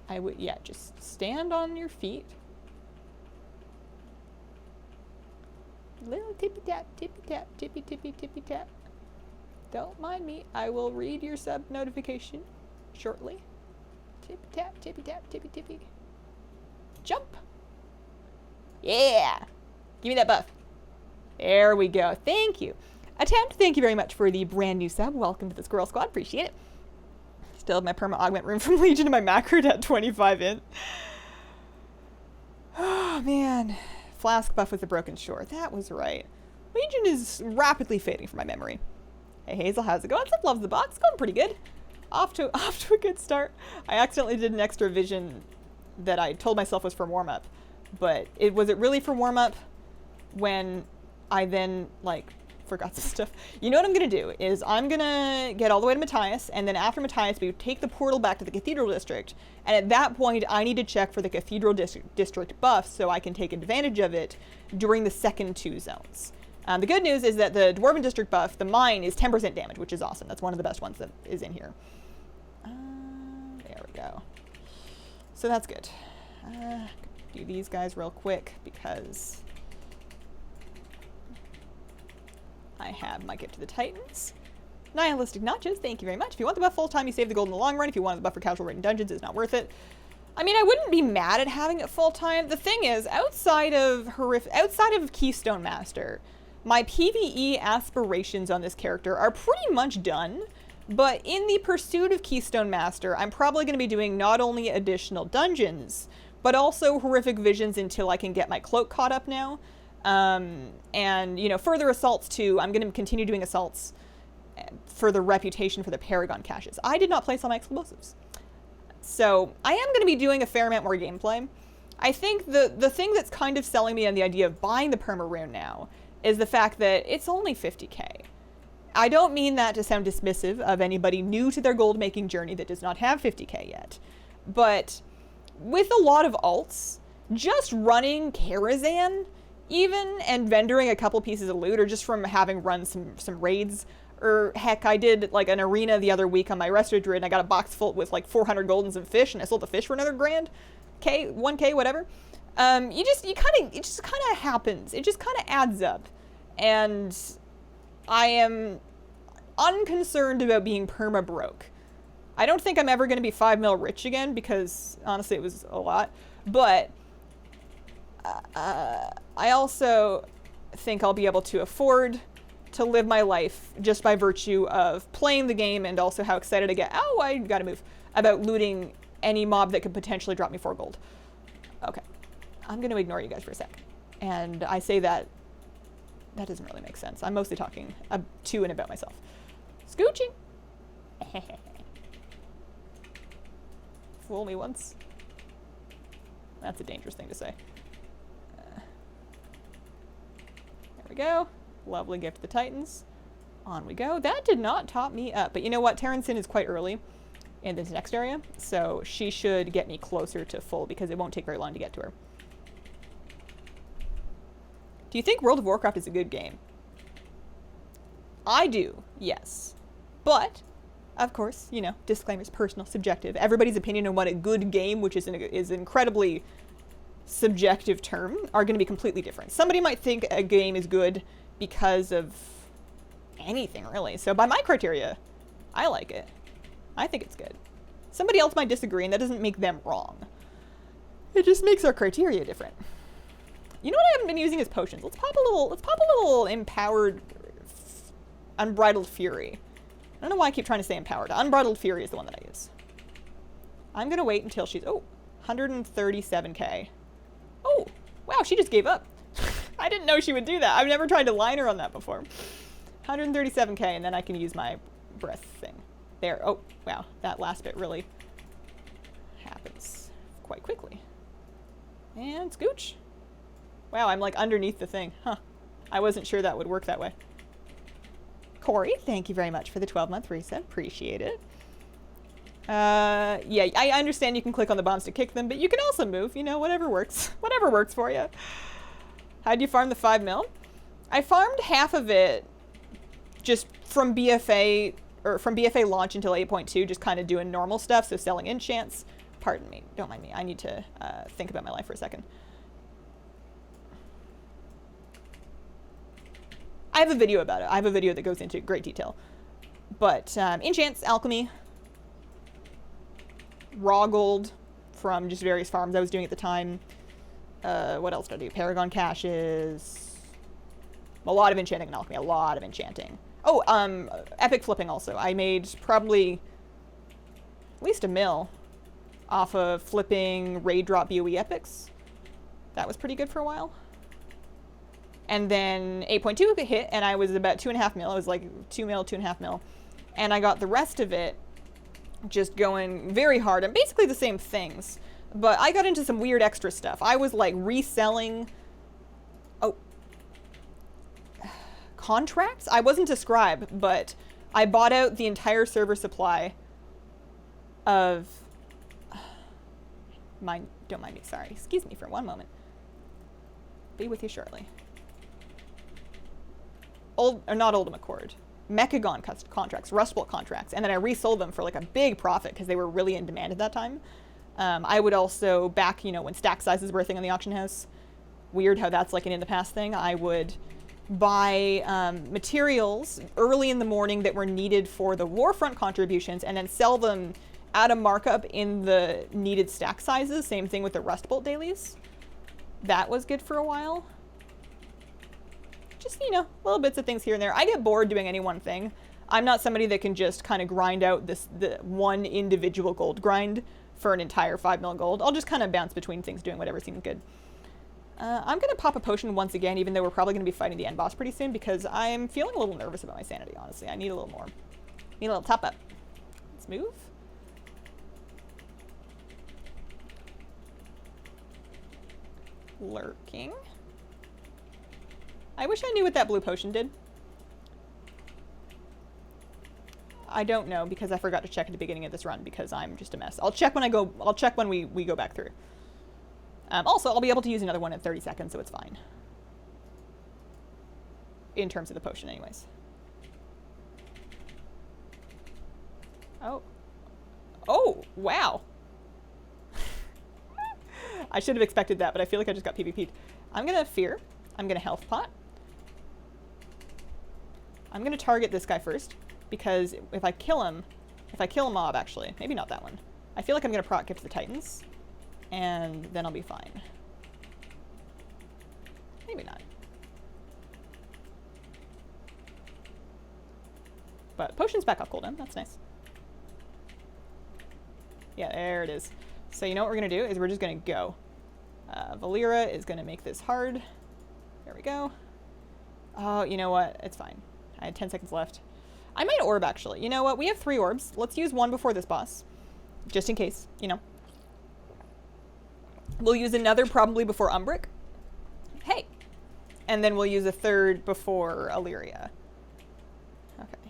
Yeah, just stand on your feet. Little tippy tap, tippy tap, tippy tippy tippy tap. Don't mind me. I will read your sub notification shortly. Tippy tap, tippy tap, tippy tippy. Jump. Yeah. Give me that buff. There we go. Thank you. Attempt, thank you very much for the brand new sub. Welcome to the Squirrel Squad. Appreciate it. Still have my perma augment rune from Legion and my macroed at 25 in. Oh, man. Flask buff with the broken shore. That was right. Legion is rapidly fading from my memory. Hey, Hazel, how's it going? Sub loves the box. Going pretty good. Off to a good start. I accidentally did an extra vision that I told myself was for warm-up. But was it really for warm-up when I then, like, forgot some stuff? You know what I'm going to do is I'm going to get all the way to Matthias, and then after Matthias, we take the portal back to the Cathedral District. And at that point, I need to check for the Cathedral District buff so I can take advantage of it during the second 2 zones. The good news is that the Dwarven District buff, the mine, is 10% damage, which is awesome. That's one of the best ones that is in here. There we go. So that's good. Do these guys real quick because I have my Gift to the Titans. Nihilistic Nachos, thank you very much. If you want the buff full time, you save the gold in the long run. If you want the buff for casual raid in dungeons, it's not worth it. I mean, I wouldn't be mad at having it full time. The thing is, outside of Keystone Master, my PvE aspirations on this character are pretty much done. But in the pursuit of Keystone Master, I'm probably going to be doing not only additional dungeons, but also horrific visions until I can get my cloak caught up now. And, you know, further assaults too. I'm going to continue doing assaults for the reputation for the Paragon caches. I did not place all my explosives. So I am going to be doing a fair amount more gameplay. I think the thing that's kind of selling me on the idea of buying the perma rune now is the fact that it's only 50k. I don't mean that to sound dismissive of anybody new to their gold making journey that does not have 50k yet. But with a lot of alts, just running Karazhan even and vendoring a couple pieces of loot, or just from having run some raids, or heck, I did like an arena the other week on my restaurant druid and I got a box full with like 400 gold and some fish, and I sold the fish for another grand, 1k, whatever. It just kind of happens. It just kind of adds up. And I am unconcerned about being perma broke. I don't think I'm ever going to be 5 mil rich again, because honestly it was a lot. But I also think I'll be able to afford to live my life just by virtue of playing the game, and also how excited I get, oh, I gotta move, about looting any mob that could potentially drop me 4 gold. Okay, I'm going to ignore you guys for a sec. And I say that doesn't really make sense. I'm mostly talking to and about myself. Scooching. Fool me once. That's a dangerous thing to say. There we go. Lovely gift to the Titans. On we go. That did not top me up. But you know what? Terranson is quite early in this next area, so she should get me closer to full, because it won't take very long to get to her. Do you think World of Warcraft is a good game? I do, yes. But, of course, you know, disclaimers, personal, subjective. Everybody's opinion on what a good game, which is an incredibly subjective term, are going to be completely different. Somebody might think a game is good because of anything, really. So by my criteria, I like it. I think it's good. Somebody else might disagree, and that doesn't make them wrong. It just makes our criteria different. You know what I haven't been using is potions. Let's pop a little empowered, unbridled fury. I don't know why I keep trying to say empowered. Unbridled fury is the one that I use. I'm gonna wait until she's, 137k. Oh, wow, she just gave up. I didn't know she would do that. I've never tried to line her on that before. 137k, and then I can use my breath thing. There, oh, wow, that last bit really happens quite quickly. And scooch. Wow, I'm like underneath the thing. Huh. I wasn't sure that would work that way. Corey, thank you very much for the 12-month reset. Appreciate it. Yeah, I understand you can click on the bombs to kick them, but you can also move. You know, whatever works. Whatever works for you. How'd you farm the 5 mil? I farmed half of it just from BFA, or from BFA launch until 8.2, just kind of doing normal stuff, so selling enchants. Pardon me. Don't mind me. I need to think about my life for a second. I have a video about it. I have a video that goes into great detail. But enchants, alchemy, raw gold from just various farms I was doing at the time. What else did I do? Paragon caches. A lot of enchanting and alchemy. A lot of enchanting. Oh, epic flipping also. I made probably at least 1 mil off of flipping raid drop BOE epics. That was pretty good for a while. And then 8.2 hit, and I was about 2.5 mil. It was like 2 mil, 2.5 mil. And I got the rest of it just going very hard, and basically the same things. But I got into some weird extra stuff. I was like reselling, contracts? I wasn't a scribe, but I bought out the entire server supply of, don't mind me, sorry. Excuse me for one moment. Be with you shortly. Not Ultimate Cord, Mechagon contracts, Rust Bolt contracts, and then I resold them for like a big profit because they were really in demand at that time. I would also, back, you know, when stack sizes were a thing on the auction house, weird how that's like an in the past thing, I would buy materials early in the morning that were needed for the Warfront contributions, and then sell them at a markup in the needed stack sizes. Same thing with the Rust Bolt dailies. That was good for a while. Just, you know, little bits of things here and there. I get bored doing any one thing. I'm not somebody that can just kind of grind out the one individual gold grind for an entire 5 mil gold. I'll just kind of bounce between things, doing whatever seems good. I'm going to pop a potion once again, even though we're probably going to be fighting the end boss pretty soon, because I'm feeling a little nervous about my sanity, honestly. I need a little more. Need a little top up. Let's move. Lurking. I wish I knew what that blue potion did. I don't know because I forgot to check at the beginning of this run because I'm just a mess. I'll check when we go back through. Also, I'll be able to use another one in 30 seconds, so it's fine. In terms of the potion, anyways. Oh. Oh, wow. I should have expected that, but I feel like I just got PvP'd. I'm gonna fear. I'm gonna health pot. I'm gonna target this guy first, because if I kill him, if I kill a mob, actually, maybe not that one. I feel like I'm gonna proc gift the Titans, and then I'll be fine. Maybe not. But potion's back off cooldown, that's nice. Yeah, there it is. So you know what we're gonna do is we're just gonna go. Valera is gonna make this hard. There we go. Oh, you know what? It's fine. I had 10 seconds left. I might orb, actually. You know what? We have 3 orbs. Let's use one before this boss. Just in case, you know. We'll use another probably before Umbric. Hey! And then we'll use a third before Illyria. Okay.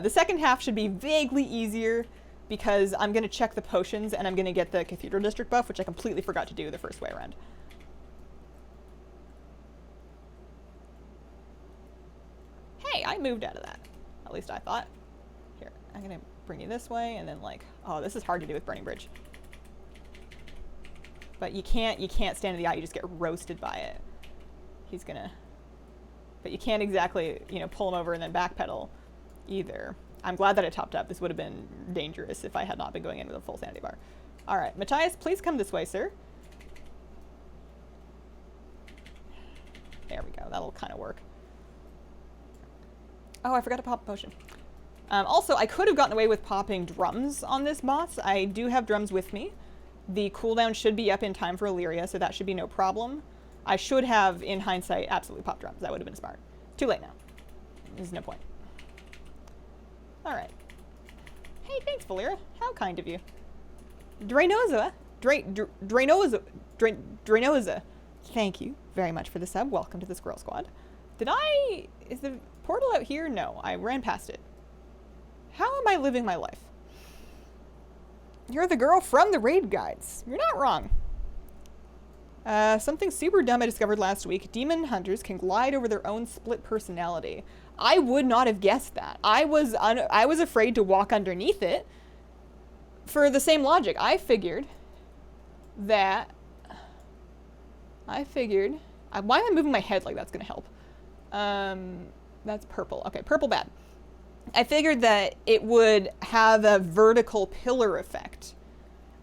The second half should be vaguely easier because I'm going to check the potions and I'm going to get the Cathedral District buff, which I completely forgot to do the first way around. Hey, I moved out of that. At least I thought. Here, I'm going to bring you this way and then like, oh, this is hard to do with Burning Bridge. But you can't stand in the eye, you just get roasted by it. He's gonna, but you can't exactly, you know, pull him over and then backpedal either. I'm glad that I topped up. This would have been dangerous if I had not been going in with a full sanity bar. All right, Matthias, please come this way, sir. There we go, that'll kind of work. Oh, I forgot to pop a potion. Also, I could have gotten away with popping drums on this boss. I do have drums with me. The cooldown should be up in time for Illyria, so that should be no problem. I should have, in hindsight, absolutely popped drums. That would have been smart. Too late now. There's no point. All right. Hey, thanks, Valera. How kind of you. Drainoza. Drainoza. Thank you very much for the sub. Welcome to the Squirrel Squad. Is the portal out here? No, I ran past it. How am I living my life? You're the girl from the raid guides. You're not wrong. Something super dumb I discovered last week. Demon hunters can glide over their own split personality. I would not have guessed that. I was afraid to walk underneath it for the same logic. I figured... why am I moving my head like that's going to help? That's purple. Okay, purple bad. I figured that it would have a vertical pillar effect.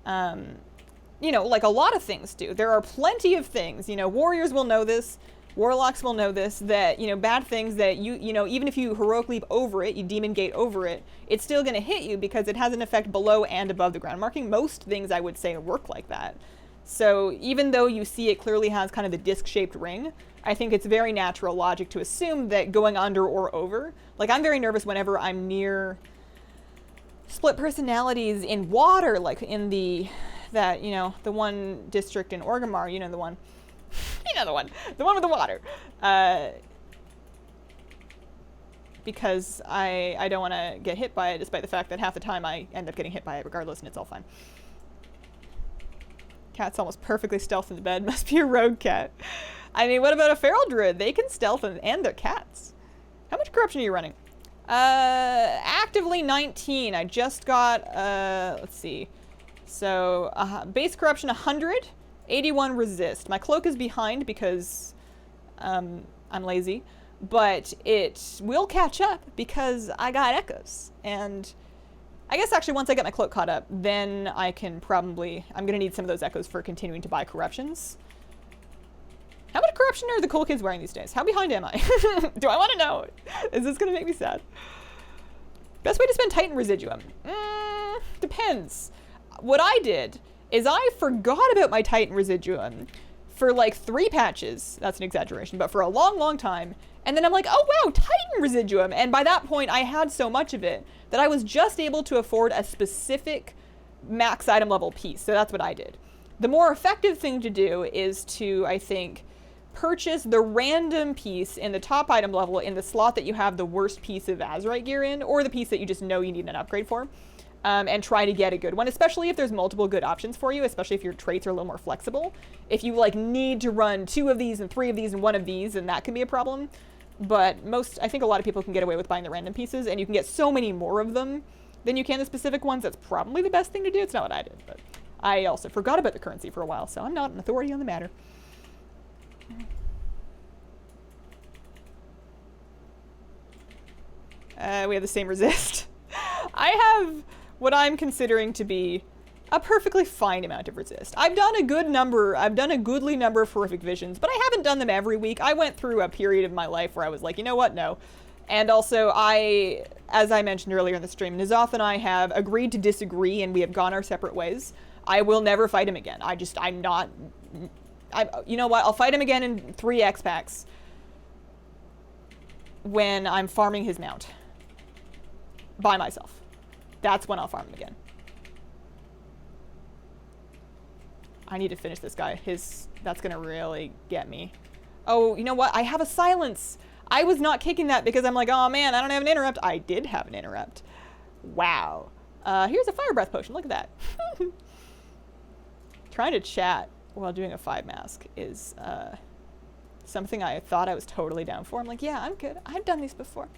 You know, like a lot of things do. There are plenty of things, you know, warriors will know this, warlocks will know this, that, you know, bad things that you know, even if you heroic leap over it, you demon gate over it, it's still going to hit you because it has an effect below and above the ground marking. Most things I would say work like that. So even though you see it clearly has kind of the disc-shaped ring, I think it's very natural logic to assume that going under or over, like I'm very nervous whenever I'm near split personalities in water, like in the one district in Orgrimmar, you know the one with the water, because I don't want to get hit by it, despite the fact that half the time I end up getting hit by it regardless, and it's all fine. Cat's almost perfectly stealth in the bed. Must be a rogue cat. I mean, what about a feral druid? They can stealth and they're cats. How much corruption are you running? Actively 19. I just got, let's see. So, base corruption 100, 81 resist. My cloak is behind because I'm lazy, but it will catch up because I got echoes. And I guess actually once I get my cloak caught up, then I can probably, I'm going to need some of those echoes for continuing to buy corruptions. How much corruption are the cool kids wearing these days? How behind am I? Do I want to know? Is this going to make me sad? Best way to spend Titan Residuum? Depends. What I did is I forgot about my Titan Residuum for like 3 patches. That's an exaggeration, but for a long, long time. And then I'm like, oh wow, Titan Residuum. And by that point, I had so much of it that I was just able to afford a specific max item level piece. So that's what I did. The more effective thing to do is to, I think, purchase the random piece in the top item level in the slot that you have the worst piece of Azurite gear in, or the piece that you just know you need an upgrade for, and try to get a good one, especially if there's multiple good options for you, especially if your traits are a little more flexible. If you like need to run 2 of these and 3 of these and 1 of these, then that can be a problem. But I think a lot of people can get away with buying the random pieces, and you can get so many more of them than you can the specific ones. That's probably the best thing to do. It's not what I did, but I also forgot about the currency for a while, so I'm not an authority on the matter. We have the same resist. I have what I'm considering to be a perfectly fine amount of resist. I've done a goodly number of horrific visions, but I haven't done them every week. I went through a period of my life where I was like, you know what, no. And also, as I mentioned earlier in the stream, N'Zoth and I have agreed to disagree, and we have gone our separate ways. I will never fight him again. You know what, I'll fight him again in 3 X packs when I'm farming his mount by myself. That's when I'll farm him again. I need to finish this guy. That's gonna really get me. Oh, you know what? I have a silence. I was not kicking that because I'm like, oh man, I don't have an interrupt. I did have an interrupt. Wow. Here's a fire breath potion. Look at that. Trying to chat while doing a 5 mask is something I thought I was totally down for. I'm like, yeah, I'm good. I've done these before.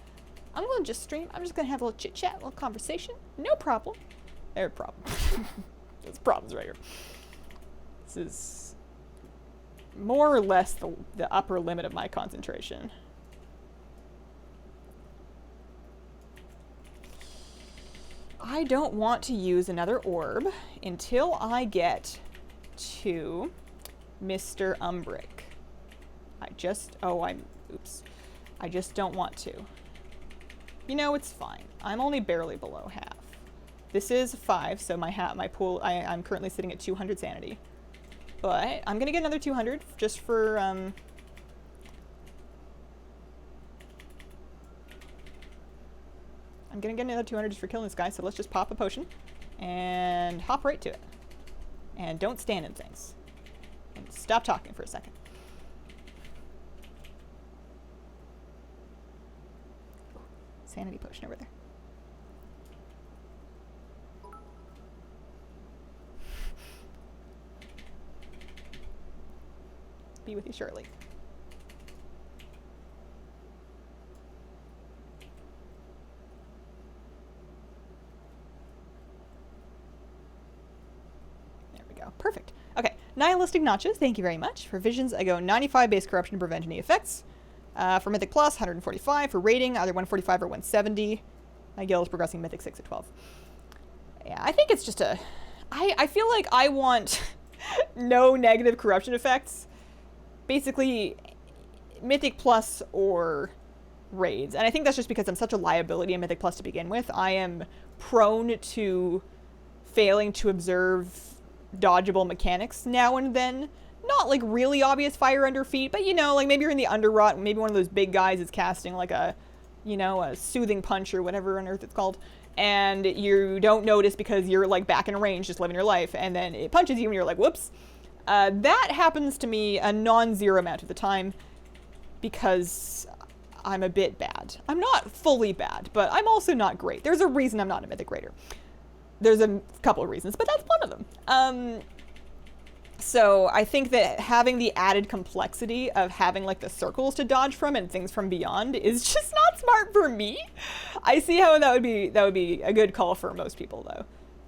I'm gonna just stream. I'm just gonna have a little chit chat, a little conversation. No problem. There are problems. There's problems right here. This is more or less the upper limit of my concentration. I don't want to use another orb until I get to Mr. Umbric. Oops. I just don't want to. You know, it's fine. I'm only barely below half. This is 5, so my pool, I'm currently sitting at 200 sanity. But I'm gonna get another 200 just for, I'm gonna get another 200 just for killing this guy, so let's just pop a potion and hop right to it. And don't stand in things. And stop talking for a second. Sanity potion over there. Be with you shortly. There we go. Perfect. Okay. Nihilistic Notches, thank you very much. For Visions, I go 95 base corruption to prevent any effects. For Mythic Plus, 145. For Rating, either 145 or 170. My guild is progressing Mythic 6 at 12. Yeah, I think it's just I feel like I want no negative corruption effects. Basically, Mythic Plus or raids. And I think that's just because I'm such a liability in Mythic Plus to begin with. I am prone to failing to observe dodgeable mechanics now and then. Not like really obvious fire under feet, but you know, like maybe you're in the underrot, maybe one of those big guys is casting like a, you know, a soothing punch or whatever on earth it's called, and you don't notice because you're like back in range just living your life, and then it punches you and you're like, whoops. That happens to me a non-zero amount of the time because I'm a bit bad. I'm not fully bad, but I'm also not great. There's a reason I'm not a Mythic Raider. There's a couple of reasons, but that's one of them. So I think that having the added complexity of having like the circles to dodge from and things from beyond is just not smart for me. I see how that would be a good call for most people though,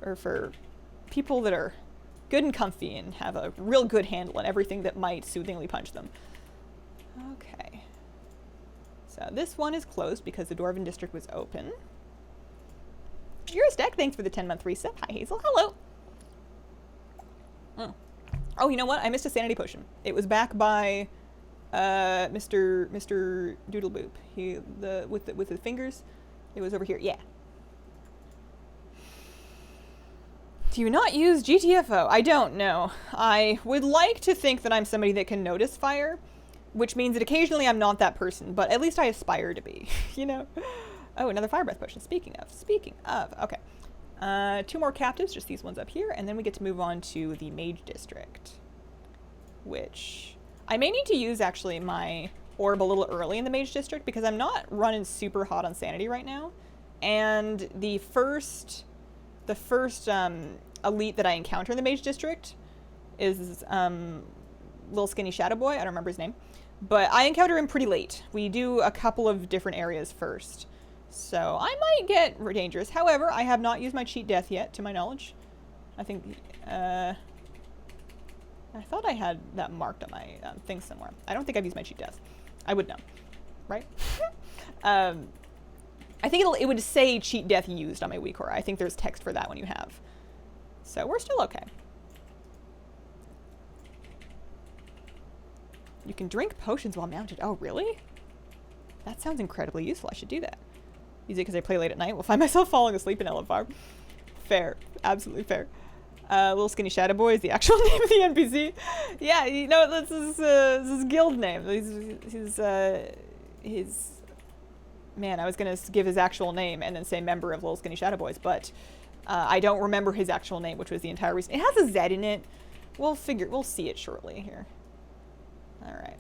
or for people that are good and comfy and have a real good handle on everything that might soothingly punch them. Okay. So this one is closed because the Dwarven District was open. You're a stack. Thanks for the 10-month reset. Hi Hazel. Hello. Oh, you know what? I missed a sanity potion. It was back by Mr. Doodleboop. With the fingers. It was over here. Yeah. Do you not use GTFO? I don't know. I would like to think that I'm somebody that can notice fire, which means that occasionally I'm not that person, but at least I aspire to be, you know? Oh, another fire breath potion. Speaking of. Okay. 2 more captives, just these ones up here, and then we get to move on to the Mage District, which I may need to use actually my orb a little early in the Mage District because I'm not running super hot on sanity right now. And the first elite that I encounter in the Mage District is little skinny Shadow Boy. I don't remember his name. But I encounter him pretty late. We do a couple of different areas first. So I might get dangerous. However, I have not used my cheat death yet, to my knowledge. I think, I thought I had that marked on my thing somewhere. I don't think I've used my cheat death. I would know, right? I think it would say cheat death used on my weak core. I think there's text for that when you have. So we're still okay. You can drink potions while mounted. Oh, really? That sounds incredibly useful. I should do that. Use it because I play late at night. Will find myself falling asleep in LFR. Fair. Absolutely fair. Little Skinny Shadow Boy is the actual name of the NPC. Yeah, you know, this is his guild name. His man, I was going to give his actual name and then say member of Little Skinny Shadow Boys, but I don't remember his actual name, which was the entire reason. It has a Z in it. We'll see it shortly here. All right.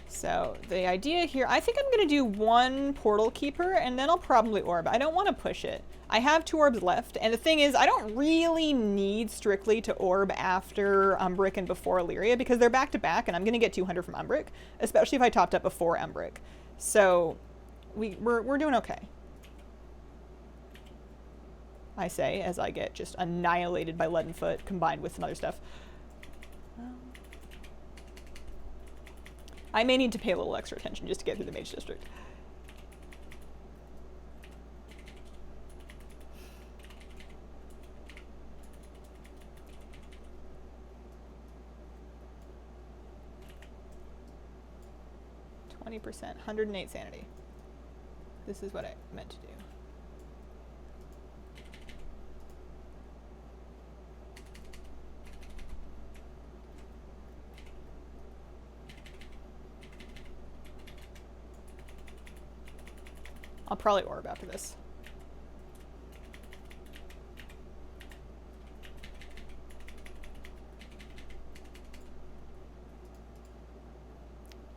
So the idea here, I think I'm going to do one Portal Keeper and then I'll probably orb. I don't want to push it. I have 2 orbs left, and the thing is, I don't really need strictly to orb after Umbric and before Illyria because they're back to back, and I'm going to get 200 from Umbric, especially if I topped up before Umbric. So we're doing okay. I say as I get just annihilated by Leadenfoot combined with some other stuff. I may need to pay a little extra attention just to get through the Mage District. %, 108 sanity. This is what I meant to do. I'll probably orb after this.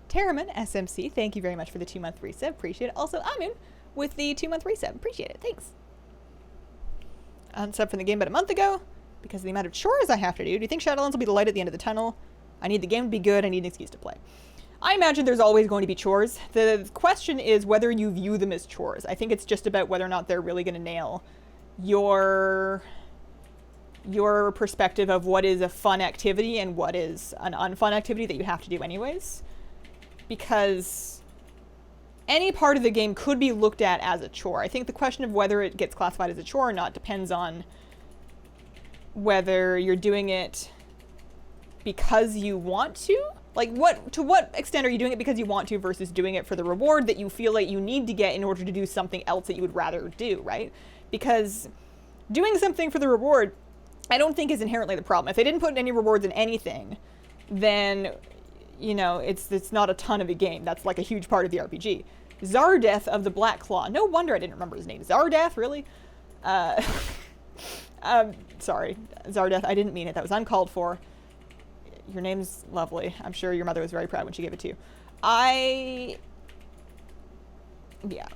Terraman SMC, thank you very much for the 2-month resub. Appreciate it. Also, Amun with the 2-month resub. Appreciate it. Thanks. Unsubbed from the game about a month ago because of the amount of chores I have to do. Do you think Shadowlands will be the light at the end of the tunnel? I need the game to be good. I need an excuse to play. I imagine there's always going to be chores. The question is whether you view them as chores. I think it's just about whether or not they're really going to nail your perspective of what is a fun activity and what is an unfun activity that you have to do anyways. Because any part of the game could be looked at as a chore. I think the question of whether it gets classified as a chore or not depends on whether you're doing it because you want to. Like, to what extent are you doing it because you want to versus doing it for the reward that you feel like you need to get in order to do something else that you would rather do, right? Because doing something for the reward, I don't think is inherently the problem. If they didn't put any rewards in anything, then, you know, it's not a ton of a game. That's like a huge part of the RPG. Zardeth of the Black Claw. No wonder I didn't remember his name. Zardeth, really? Sorry, Zardeth, I didn't mean it. That was uncalled for. Your name's lovely. I'm sure your mother was very proud when she gave it to you. Yeah.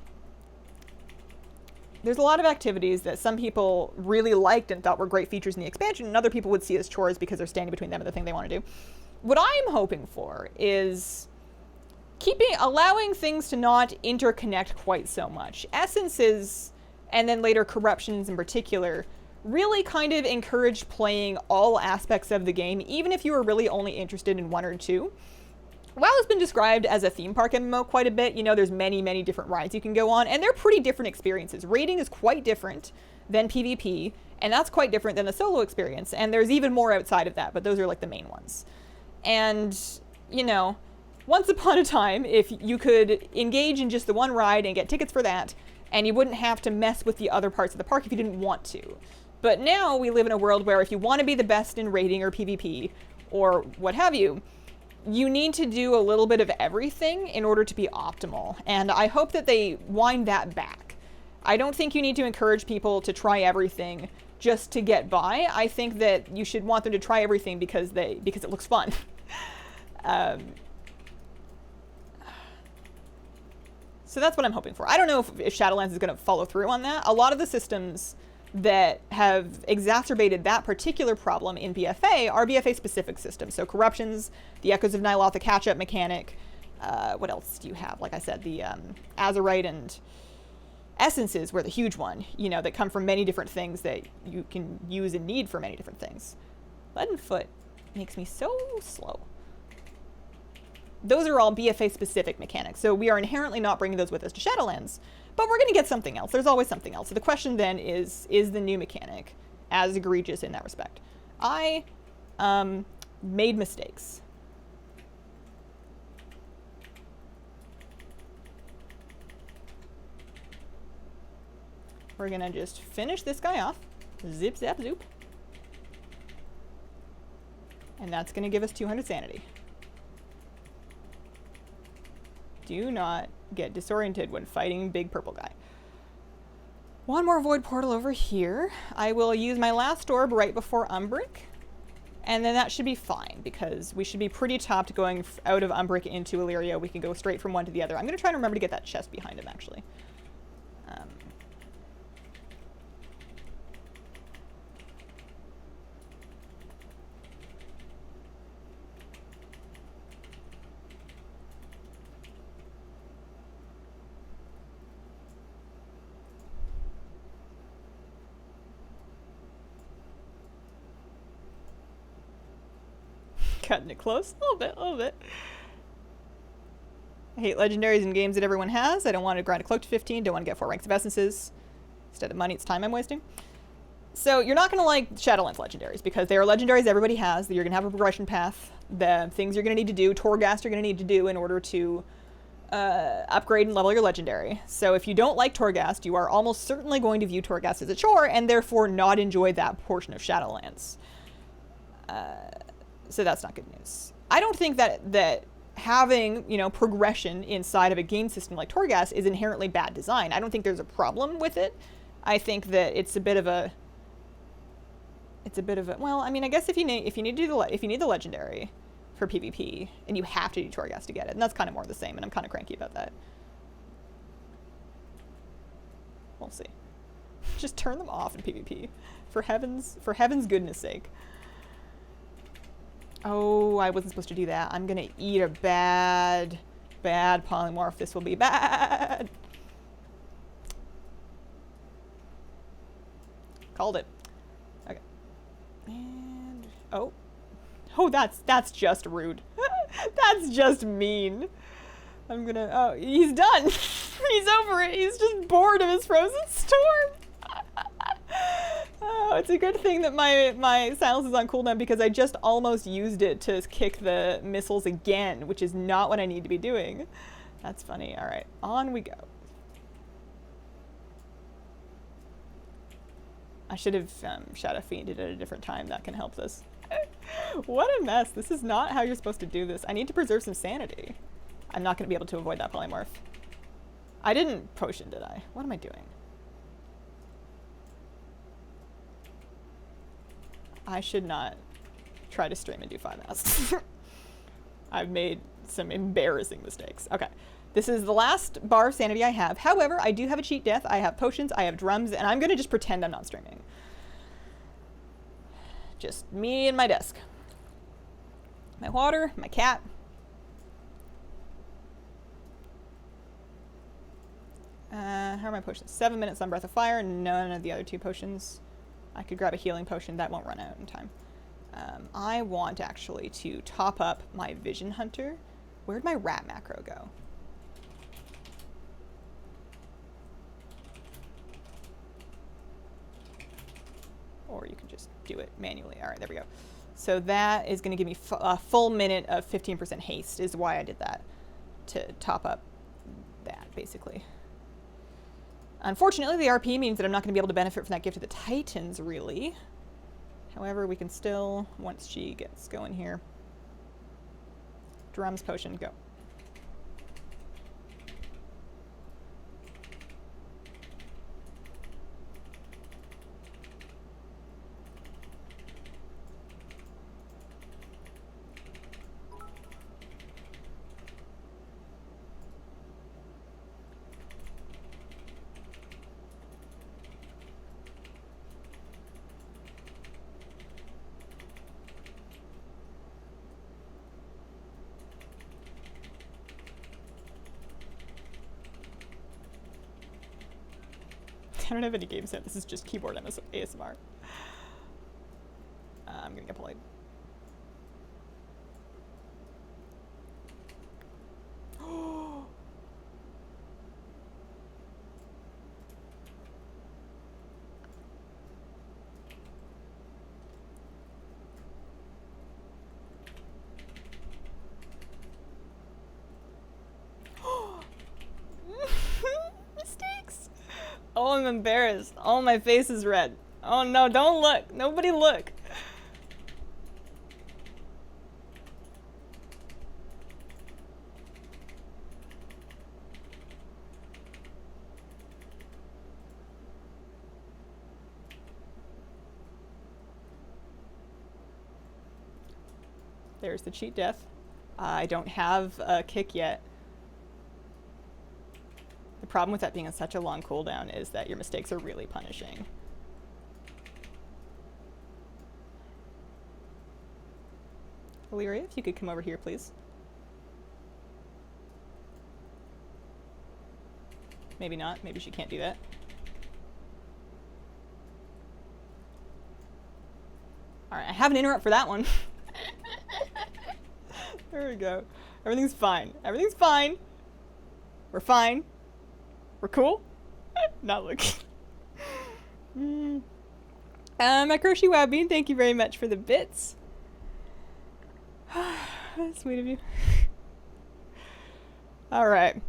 There's a lot of activities that some people really liked and thought were great features in the expansion, and other people would see as chores because they're standing between them and the thing they want to do. What I'm hoping for is allowing things to not interconnect quite so much. Essences, and then later corruptions in particular, really kind of encouraged playing all aspects of the game, even if you were really only interested in one or two. WoW has been described as a theme park MMO quite a bit. You know, there's many, many different rides you can go on, and they're pretty different experiences. Raiding is quite different than PvP, and that's quite different than the solo experience, and there's even more outside of that, but those are like the main ones. And, you know, once upon a time, if you could engage in just the one ride and get tickets for that, and you wouldn't have to mess with the other parts of the park if you didn't want to. But now we live in a world where if you want to be the best in raiding or PvP or what have you, you need to do a little bit of everything in order to be optimal. And I hope that they wind that back. I don't think you need to encourage people to try everything just to get by. I think that you should want them to try everything because it looks fun. So that's what I'm hoping for. I don't know if Shadowlands is going to follow through on that. A lot of the systems that have exacerbated that particular problem in BFA are BFA-specific systems. So corruptions, the Echoes of Nyloth, the catch-up mechanic. What else do you have? Like I said, the Azurite and Essences were the huge one, you know, that come from many different things that you can use and need for many different things. Leadenfoot makes me so slow. Those are all BFA-specific mechanics, so we are inherently not bringing those with us to Shadowlands, but we're going to get something else. There's always something else. So the question then is the new mechanic as egregious in that respect? I made mistakes. We're going to just finish this guy off. Zip, zap, zoop. And that's going to give us 200 sanity. Do not get disoriented when fighting big purple guy. One more void portal over here. I will use my last orb right before Umbric. And then that should be fine, because we should be pretty topped going out of Umbric into Illyria. We can go straight from one to the other. I'm going to try to remember to get that chest behind him, actually. Cutting it close. A little bit. I hate legendaries in games that everyone has. I don't want to grind a cloak to 15. Don't want to get 4 ranks of essences. Instead of money, it's time I'm wasting. So you're not going to like Shadowlands legendaries because they are legendaries everybody has. You're going to have a progression path. The things you're going to need to do, Torghast you're going to need to do in order to upgrade and level your legendary. So if you don't like Torghast, you are almost certainly going to view Torghast as a chore and therefore not enjoy that portion of Shadowlands. So that's not good news. I don't think that having, you know, progression inside of a game system like Torghast is inherently bad design. I don't think there's a problem with it. I think that it's a bit of a well, I mean, I guess if you need the legendary for PvP and you have to do Torghast to get it, and that's kind of more the same, and I'm kind of cranky about that. We'll see. Just turn them off in PvP for heaven's goodness sake. Oh, I wasn't supposed to do that. I'm gonna eat a bad polymorph. This will be bad. Called it. Okay. And oh, that's just rude. That's just mean. I'm gonna. Oh, he's done. He's over it. He's just bored of his frozen storm. Oh, it's a good thing that my silence is on cooldown because I just almost used it to kick the missiles again, which is not what I need to be doing. That's funny. All right, on we go. I should have Shadow Fiended at a different time. That can help this. What a mess. This is not how you're supposed to do this. I need to preserve some sanity. I'm not going to be able to avoid that polymorph. I didn't potion, did I? What am I doing? I should not try to stream and do 5 masks. I've made some embarrassing mistakes. Okay, this is the last bar of sanity I have. However, I do have a cheat death. I have potions, I have drums, and I'm going to just pretend I'm not streaming. Just me and my desk. My water, my cat. How are my potions? 7 minutes on Breath of Fire, none of the other 2 potions. I could grab a healing potion, that won't run out in time. I want actually to top up my Vision Hunter. Where'd my rat macro go? Or you can just do it manually. All right, there we go. So that is going to give me a full minute of 15% haste is why I did that, to top up that, basically. Unfortunately, the RP means that I'm not going to be able to benefit from that gift of the Titans, really. However, we can still, once she gets going here. Drums potion, go. I don't have any game set. This is just keyboard ASMR. I'm gonna get polite. Mistakes. Oh, I'm embarrassed. Oh, my face is red. Oh no, don't look. Nobody look. There's the cheat death. I don't have a kick yet. The problem with that being on such a long cooldown is that your mistakes are really punishing. Illyria, if you could come over here, please. Maybe not. Maybe she can't do that. Alright, I have an interrupt for that one. There we go. Everything's fine. Everything's fine. We're fine. We're cool. Not looking. Macroshi Wowbean, thank you very much for the bits. That's sweet of you. Alright.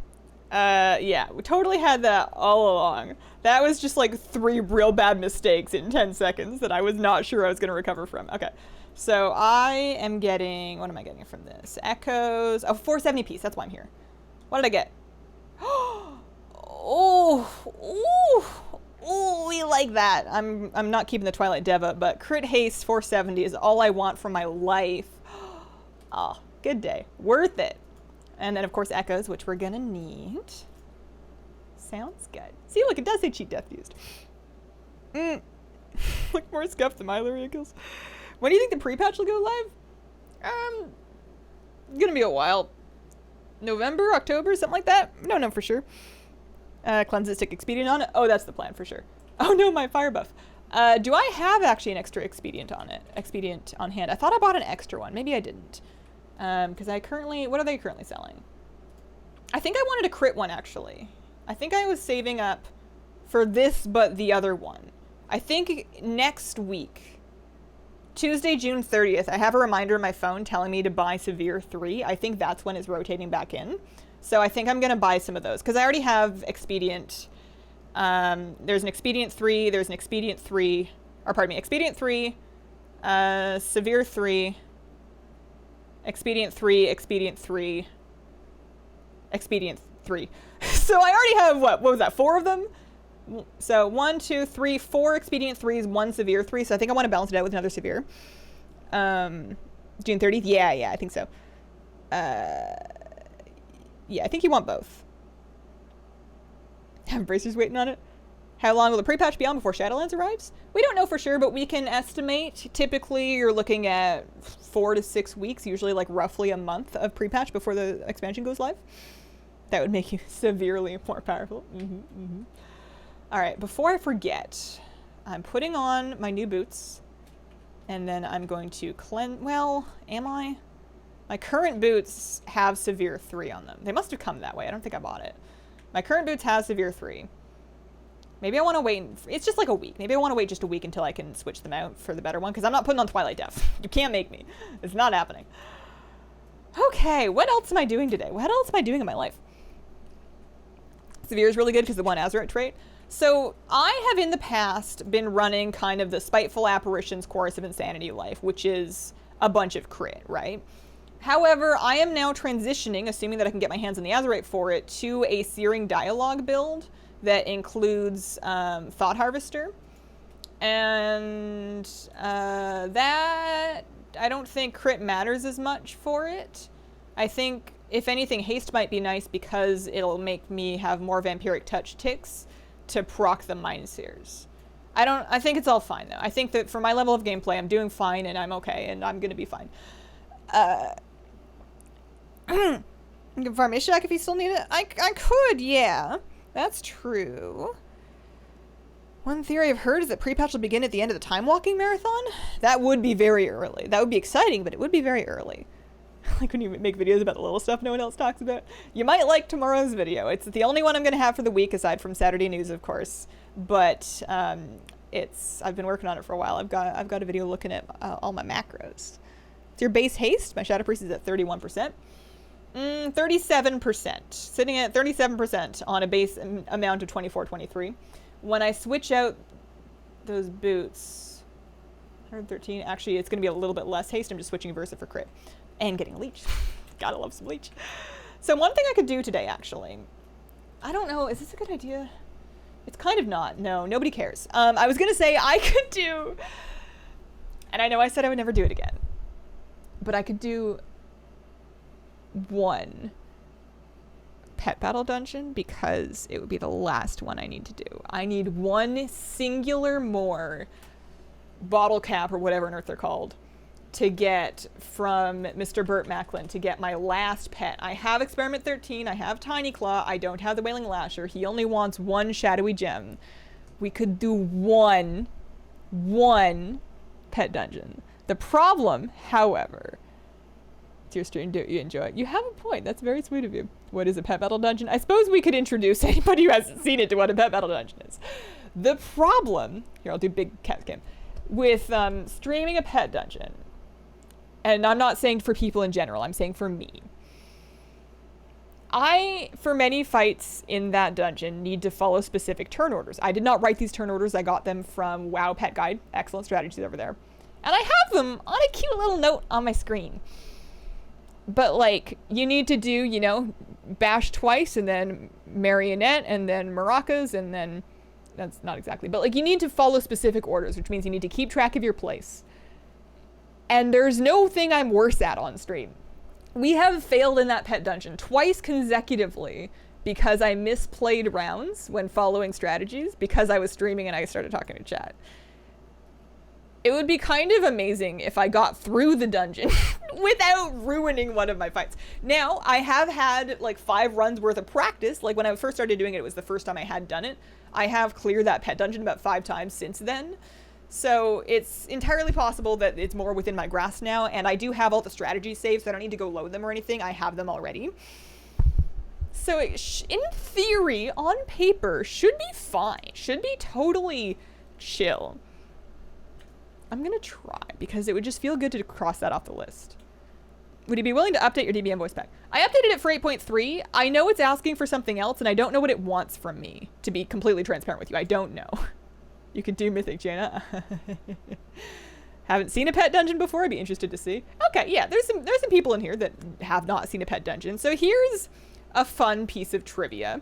Yeah, we totally had that all along. That was just like 3 real bad mistakes in 10 seconds that I was not sure I was going to recover from. Okay. So I am getting, what am I getting from this? Echoes, oh, 470 piece, that's why I'm here. What did I get? Oh, we like that. I'm not keeping the Twilight Deva, but crit haste 470 is all I want for my life. Oh, good day. Worth it. And then, of course, echoes, which we're gonna need. Sounds good. See, look, it does say cheat death used. Look, more scuffed than my Illyria kills. When do you think the pre-patch will go live? Gonna be a while. November, October, something like that? I don't know for sure. Cleanses, stick expedient on it. Oh, that's the plan for sure. Oh no, my fire buff. Do I have actually an extra expedient on it? Expedient on hand. I thought I bought an extra one. Maybe I didn't. Because I currently, what are they currently selling? I think I wanted a crit one actually. I think I was saving up for this, but the other one. I think next week, Tuesday, June 30th, I have a reminder in my phone telling me to buy Severe 3. I think that's when it's rotating back in. So I think I'm going to buy some of those because I already have Expedient. There's an Expedient 3, there's an Expedient 3, or pardon me, Expedient 3, Severe 3, Expedient 3, Expedient 3, Expedient 3. So I already have, what was that, 4 of them? So 1, 2, 3, 4 Expedient 3s, 1 Severe 3. So I think I want to balance it out with another Severe. June 30th? Yeah, I think so. Yeah, I think you want both. Have bracers waiting on it. How long will the pre-patch be on before Shadowlands arrives? We don't know for sure, but we can estimate. Typically, you're looking at 4 to 6 weeks, usually like roughly a month of pre-patch before the expansion goes live. That would make you severely more powerful. All right, before I forget, I'm putting on my new boots, and then I'm going to cleanse. Well, am I? My current boots have Severe 3 on them. They must have come that way. I don't think I bought it. My current boots have Severe 3. Maybe I want to wait. It's just like a week. Maybe I want to wait just a week until I can switch them out for the better one, because I'm not putting on Twilight Def. You can't make me. It's not happening. Okay, what else am I doing today? What else am I doing in my life? Severe is really good because the one Azurite trait. So I have in the past been running kind of the Spiteful Apparitions Chorus of Insanity life, which is a bunch of crit, right? However, I am now transitioning, assuming that I can get my hands on the Azurite for it, to a Searing Dialogue build that includes Thought Harvester. And that, I don't think crit matters as much for it. I think, if anything, haste might be nice because it'll make me have more Vampiric Touch ticks to proc the Mind Seers. I think it's all fine though. I think that for my level of gameplay, I'm doing fine and I'm okay and I'm gonna be fine. You can farm Ishak if you still need it. I could, yeah. That's true. One theory I've heard is that pre-patch will begin at the end of the time walking marathon. That would be very early. That would be exciting, but it would be very early. Like when you make videos about the little stuff no one else talks about. You might like tomorrow's video. It's the only one I'm going to have for the week, aside from Saturday news, of course. But I've been working on it for a while. I've got a video looking at all my macros. It's your base haste. My Shadow Priest is at 31%. 37%. Sitting at 37% on a base amount of 24, 23. When I switch out those boots, 113, actually it's going to be a little bit less haste. I'm just switching Versa for crit. And getting a leech. Gotta love some leech. So one thing I could do today, actually, I don't know, is this a good idea? It's kind of not. No, nobody cares. I was gonna say I could do, and I know I said I would never do it again, but I could do one pet battle dungeon because it would be the last one I need to do. I need one singular more bottle cap or whatever on earth they're called to get from Mr. Burt Macklin to get my last pet. I have Experiment 13, I have Tiny Claw, I don't have the Wailing Lasher. He only wants one shadowy gem. We could do one pet dungeon. The problem, however, it's your stream, do you enjoy it? You have a point, that's very sweet of you. What is a pet battle dungeon? I suppose we could introduce anybody who hasn't seen it to what a pet battle dungeon is. The problem, here I'll do big cat cam, with streaming a pet dungeon, and I'm not saying for people in general, I'm saying for me. For many fights in that dungeon, need to follow specific turn orders. I did not write these turn orders. I got them from WoW Pet Guide. Excellent strategies over there. And I have them on a cute little note on my screen. But, like, you need to do, you know, bash twice, and then marionette, and then maracas, and then... That's not exactly, but, like, you need to follow specific orders, which means you need to keep track of your place. And there's no thing I'm worse at on stream. We have failed in that pet dungeon twice consecutively because I misplayed rounds when following strategies because I was streaming and I started talking to chat. It would be kind of amazing if I got through the dungeon without ruining one of my fights. Now, I have had like 5 runs worth of practice. Like when I first started doing it, it was the first time I had done it. I have cleared that pet dungeon about 5 times since then. So it's entirely possible that it's more within my grasp now, and I do have all the strategies saved, so I don't need to go load them or anything. I have them already. So in theory, on paper, should be fine. Should be totally chill. I'm gonna try, because it would just feel good to cross that off the list. Would you be willing to update your DBM voice pack? I updated it for 8.3. I know it's asking for something else, and I don't know what it wants from me, to be completely transparent with you. I don't know. You could do Mythic, Jana. Haven't seen a pet dungeon before. I'd be interested to see. Okay, yeah, there's some people in here that have not seen a pet dungeon. So here's a fun piece of trivia.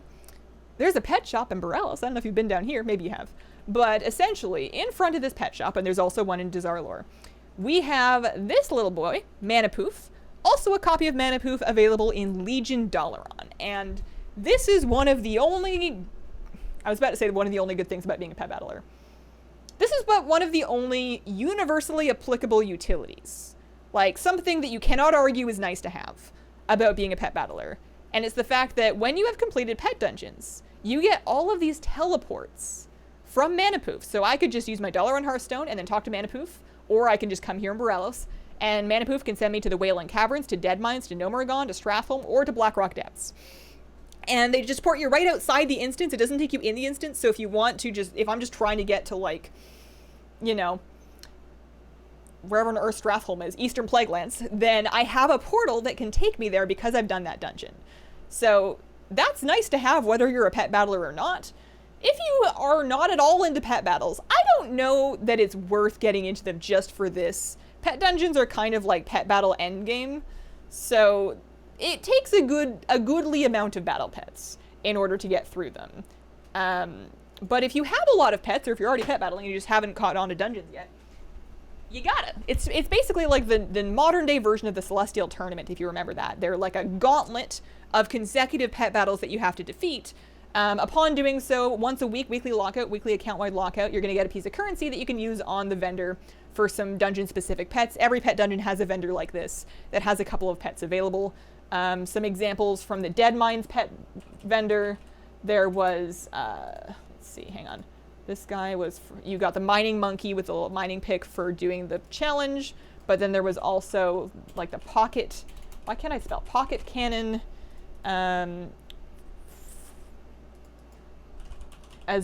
There's a pet shop in Borellos. I don't know if you've been down here. Maybe you have. But essentially, in front of this pet shop, and there's also one in Dazarlor, we have this little boy, Manapoof. Also a copy of Manapoof available in Legion Dalaran. And this is one of the only... I was about to say one of the only good things about being a pet battler. This is but one of the only universally applicable utilities. Like, something that you cannot argue is nice to have about being a pet battler. And it's the fact that when you have completed pet dungeons, you get all of these teleports from Manapoof. So I could just use my Dalaran Hearthstone and then talk to Manapoof, or I can just come here in Borellos, and Manapoof can send me to the Wailing Caverns, to Deadmines, to Nomergon, to Strathholm, or to Blackrock Depths. And they just port you right outside the instance. It doesn't take you in the instance. So if you want to if I'm just trying to get to, like, you know, wherever on Earth Strathholm is, Eastern Plaguelands, then I have a portal that can take me there because I've done that dungeon. So that's nice to have whether you're a pet battler or not. If you are not at all into pet battles, I don't know that it's worth getting into them just for this. Pet dungeons are kind of like pet battle endgame. So it takes a goodly amount of battle pets in order to get through them. But if you have a lot of pets, or if you're already pet battling and you just haven't caught on to dungeons yet, you got it. It's basically like the modern day version of the Celestial Tournament, if you remember that. They're like a gauntlet of consecutive pet battles that you have to defeat. Upon doing so, once a week, weekly lockout, weekly account-wide lockout, you're going to get a piece of currency that you can use on the vendor for some dungeon-specific pets. Every pet dungeon has a vendor like this that has a couple of pets available. Some examples from the Deadmines pet vendor. There was, let's see, hang on. This guy was, you got the mining monkey with the little mining pick for doing the challenge, but then there was also like the pocket, why can't I spell? Pocket cannon, as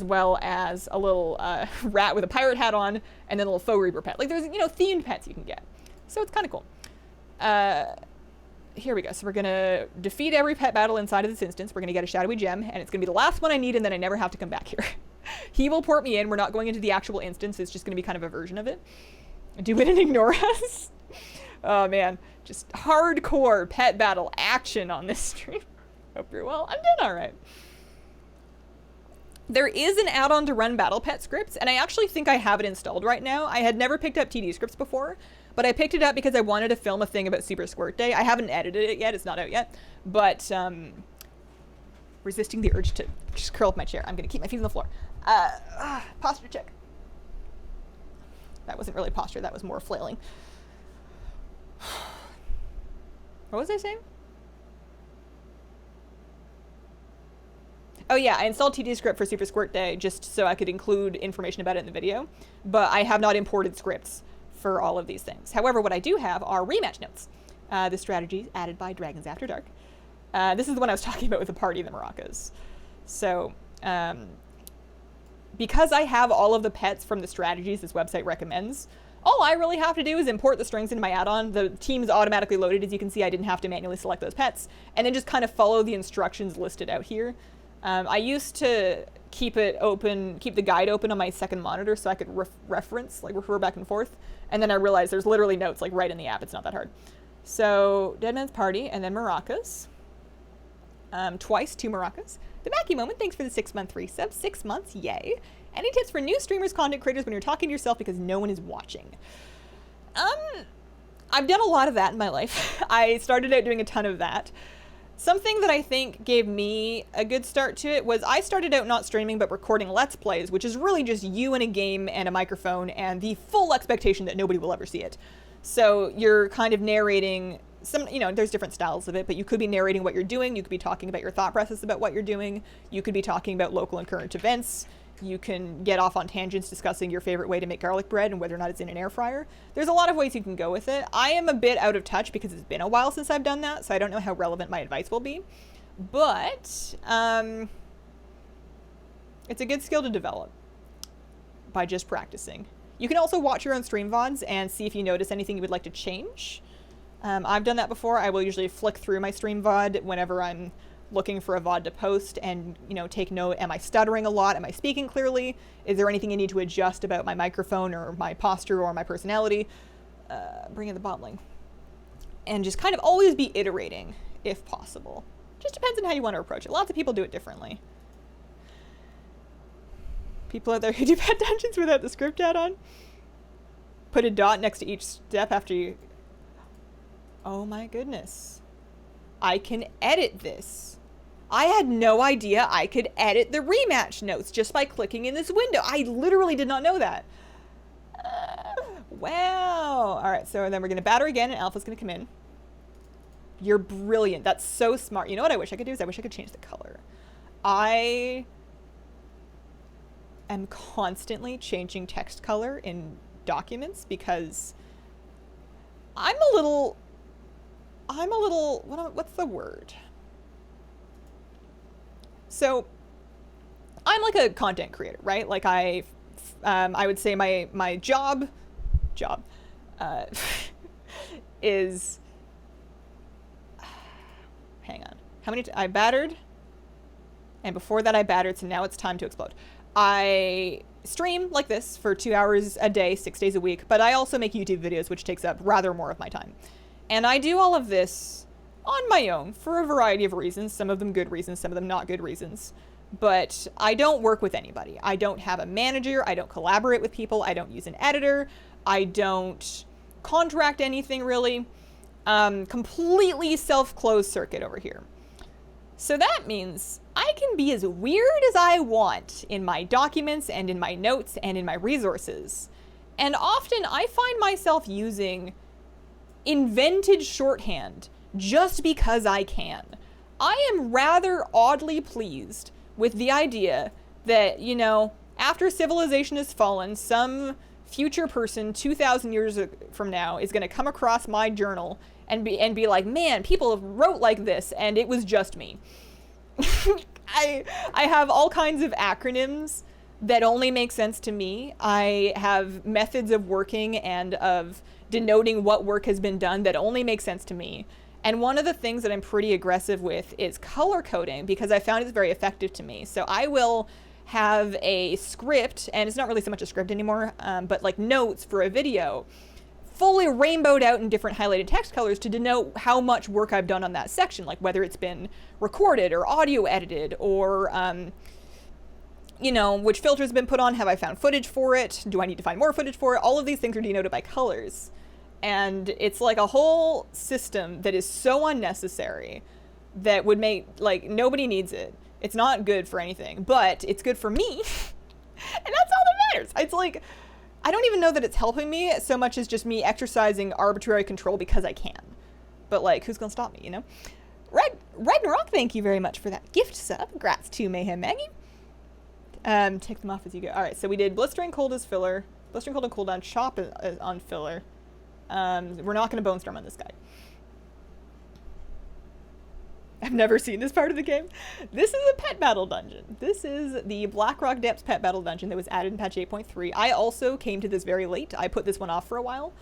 well as a little rat with a pirate hat on, and then a little faux reaper pet. Like there's, you know, themed pets you can get. So it's kind of cool. Here we go. So we're going to defeat every pet battle inside of this instance. We're going to get a shadowy gem, and it's going to be the last one I need, and then I never have to come back here. He will port me in. We're not going into the actual instance. It's just going to be kind of a version of it. Do it and ignore us. Oh, man. Just hardcore pet battle action on this stream. Hope you're well. I'm doing all right. There is an add-on to run battle pet scripts, and I actually think I have it installed right now. I had never picked up TD scripts before, but I picked it up because I wanted to film a thing about Super Squirt Day. I haven't edited it yet. It's not out yet. But resisting the urge to just curl up my chair. I'm going to keep my feet on the floor. Posture check. That wasn't really posture. That was more flailing. What was I saying? Oh yeah, I installed TD script for Super Squirt Day just so I could include information about it in the video, but I have not imported scripts for all of these things. However, what I do have are rematch notes. The strategies added by Dragons After Dark. This is the one I was talking about with the party of the maracas. So, because I have all of the pets from the strategies this website recommends, all I really have to do is import the strings into my add-on. The team's automatically loaded. As you can see, I didn't have to manually select those pets, and then just kind of follow the instructions listed out here. I used to keep it open, keep the guide open on my second monitor so I could refer back and forth. And then I realized there's literally notes like right in the app. It's not that hard. So Dead Man's Party and then maracas. Twice, 2 maracas. The Mackie Moment, thanks for the 6-month resub. 6 months, yay. Any tips for new streamers, content creators when you're talking to yourself because no one is watching? I've done a lot of that in my life. I started out doing a ton of that. Something that I think gave me a good start to it was I started out not streaming but recording Let's Plays, which is really just you in a game and a microphone and the full expectation that nobody will ever see it. So you're kind of narrating some, you know, there's different styles of it, but you could be narrating what you're doing. You could be talking about your thought process about what you're doing. You could be talking about local and current events. You can get off on tangents discussing your favorite way to make garlic bread and whether or not it's in an air fryer. There's a lot of ways you can go with it. I am a bit out of touch because it's been a while since I've done that, so I don't know how relevant my advice will be. But it's a good skill to develop by just practicing. You can also watch your own stream VODs and see if you notice anything you would like to change. I've done that before. I will usually flick through my stream VOD whenever I'm looking for a VOD to post and, you know, take note. Am I stuttering a lot? Am I speaking clearly? Is there anything I need to adjust about my microphone or my posture or my personality? Bring in the bottling. And just kind of always be iterating if possible. Just depends on how you want to approach it. Lots of people do it differently. People out there who do pet dungeons without the script add-on. Put a dot next to each step after you... Oh my goodness. I can edit this. I had no idea I could edit the rematch notes just by clicking in this window. I literally did not know that. Wow. All right, so then we're going to batter again, and Alpha's going to come in. You're brilliant. That's so smart. You know what I wish I could do is I wish I could change the color. I am constantly changing text color in documents because I'm a little, what's the word? So I'm like a content creator, right? Like I would say my job is, hang on. I battered, and before that I battered, so now it's time to explode. I stream like this for 2 hours a day, 6 days a week, but I also make YouTube videos, which takes up rather more of my time. And I do all of this on my own for a variety of reasons, some of them good reasons, some of them not good reasons. But I don't work with anybody. I don't have a manager. I don't collaborate with people. I don't use an editor. I don't contract anything really. Completely self-closed circuit over here. So that means I can be as weird as I want in my documents and in my notes and in my resources. And often I find myself using invented shorthand just because I can. I am rather oddly pleased with the idea that, you know, After civilization has fallen, some future person 2,000 years from now is going to come across my journal and be like, man, people wrote like this, and it was just me. I have all kinds of acronyms that only make sense to me. I have methods of working and of denoting what work has been done that only make sense to me. And one of the things that I'm pretty aggressive with is color coding, because I found it's very effective to me. So I will have a script, and it's not really so much a script anymore, but like notes for a video, fully rainbowed out in different highlighted text colors to denote how much work I've done on that section, like whether it's been recorded or audio edited, or you know, which filters have been put on, have I found footage for it, do I need to find more footage for it? All of these things are denoted by colors. And it's like a whole system that is so unnecessary that would make, like, nobody needs it. It's not good for anything, but it's good for me. And that's all that matters. It's like, I don't even know that it's helping me so much as just me exercising arbitrary control because I can. But like, who's gonna stop me, you know? Ragnarok, thank you very much for that gift sub. Congrats to Mayhem Maggie. Take them off as you go. All right, so we did Blistering Cold as filler, Blistering Cold and Cooldown, Chop on filler. We're not going to Bone Storm on this guy. I've never seen this part of the game. This is a pet battle dungeon. This is the Blackrock Depths pet battle dungeon that was added in patch 8.3. I also came to this very late. I put this one off for a while.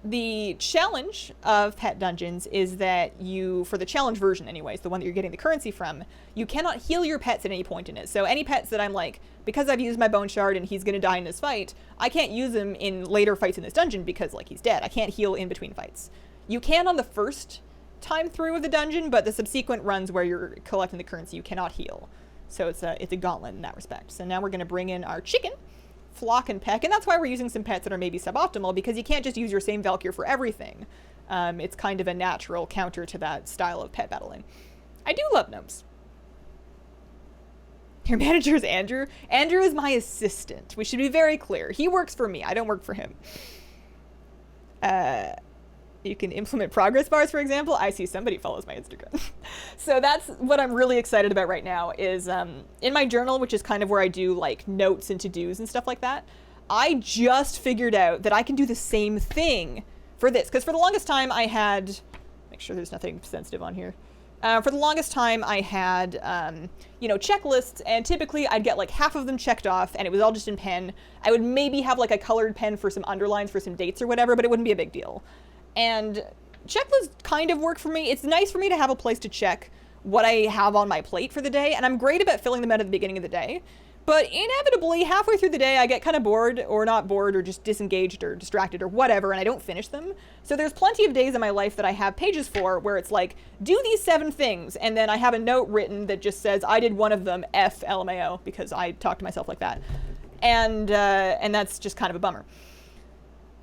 The challenge of pet dungeons is that you, for the challenge version anyways, the one that you're getting the currency from, you cannot heal your pets at any point in it. So any pets that I'm like, because I've used my bone shard and he's going to die in this fight, I can't use him in later fights in this dungeon because like he's dead. I can't heal in between fights. You can on the first time through of the dungeon, but the subsequent runs where you're collecting the currency, you cannot heal. So it's a gauntlet in that respect. So now we're going to bring in our chicken. Flock and peck, and that's why we're using some pets that are maybe suboptimal, because you can't just use your same Valkyr for everything. It's kind of a natural counter to that style of pet battling. I do love gnomes. Your manager is Andrew. Andrew is my assistant. We should be very clear. He works for me. I don't work for him. You can implement progress bars, for example. I see somebody follows my Instagram. So that's what I'm really excited about right now is in my journal, which is kind of where I do like notes and to-dos and stuff like that. I just figured out that I can do the same thing for this. Because for the longest time I had, make sure there's nothing sensitive on here. For the longest time I had, you know, checklists, and typically I'd get like half of them checked off and it was all just in pen. I would maybe have like a colored pen for some underlines for some dates or whatever, but it wouldn't be a big deal. And checklists kind of work for me. It's nice for me to have a place to check what I have on my plate for the day, and I'm great about filling them out at the beginning of the day. But inevitably, halfway through the day, I get kind of bored, or not bored, or just disengaged, or distracted, or whatever, and I don't finish them. So there's plenty of days in my life that I have pages for where it's like, do these 7 things, and then I have a note written that just says, I did one of them, F LMAO, because I talk to myself like that. And that's just kind of a bummer.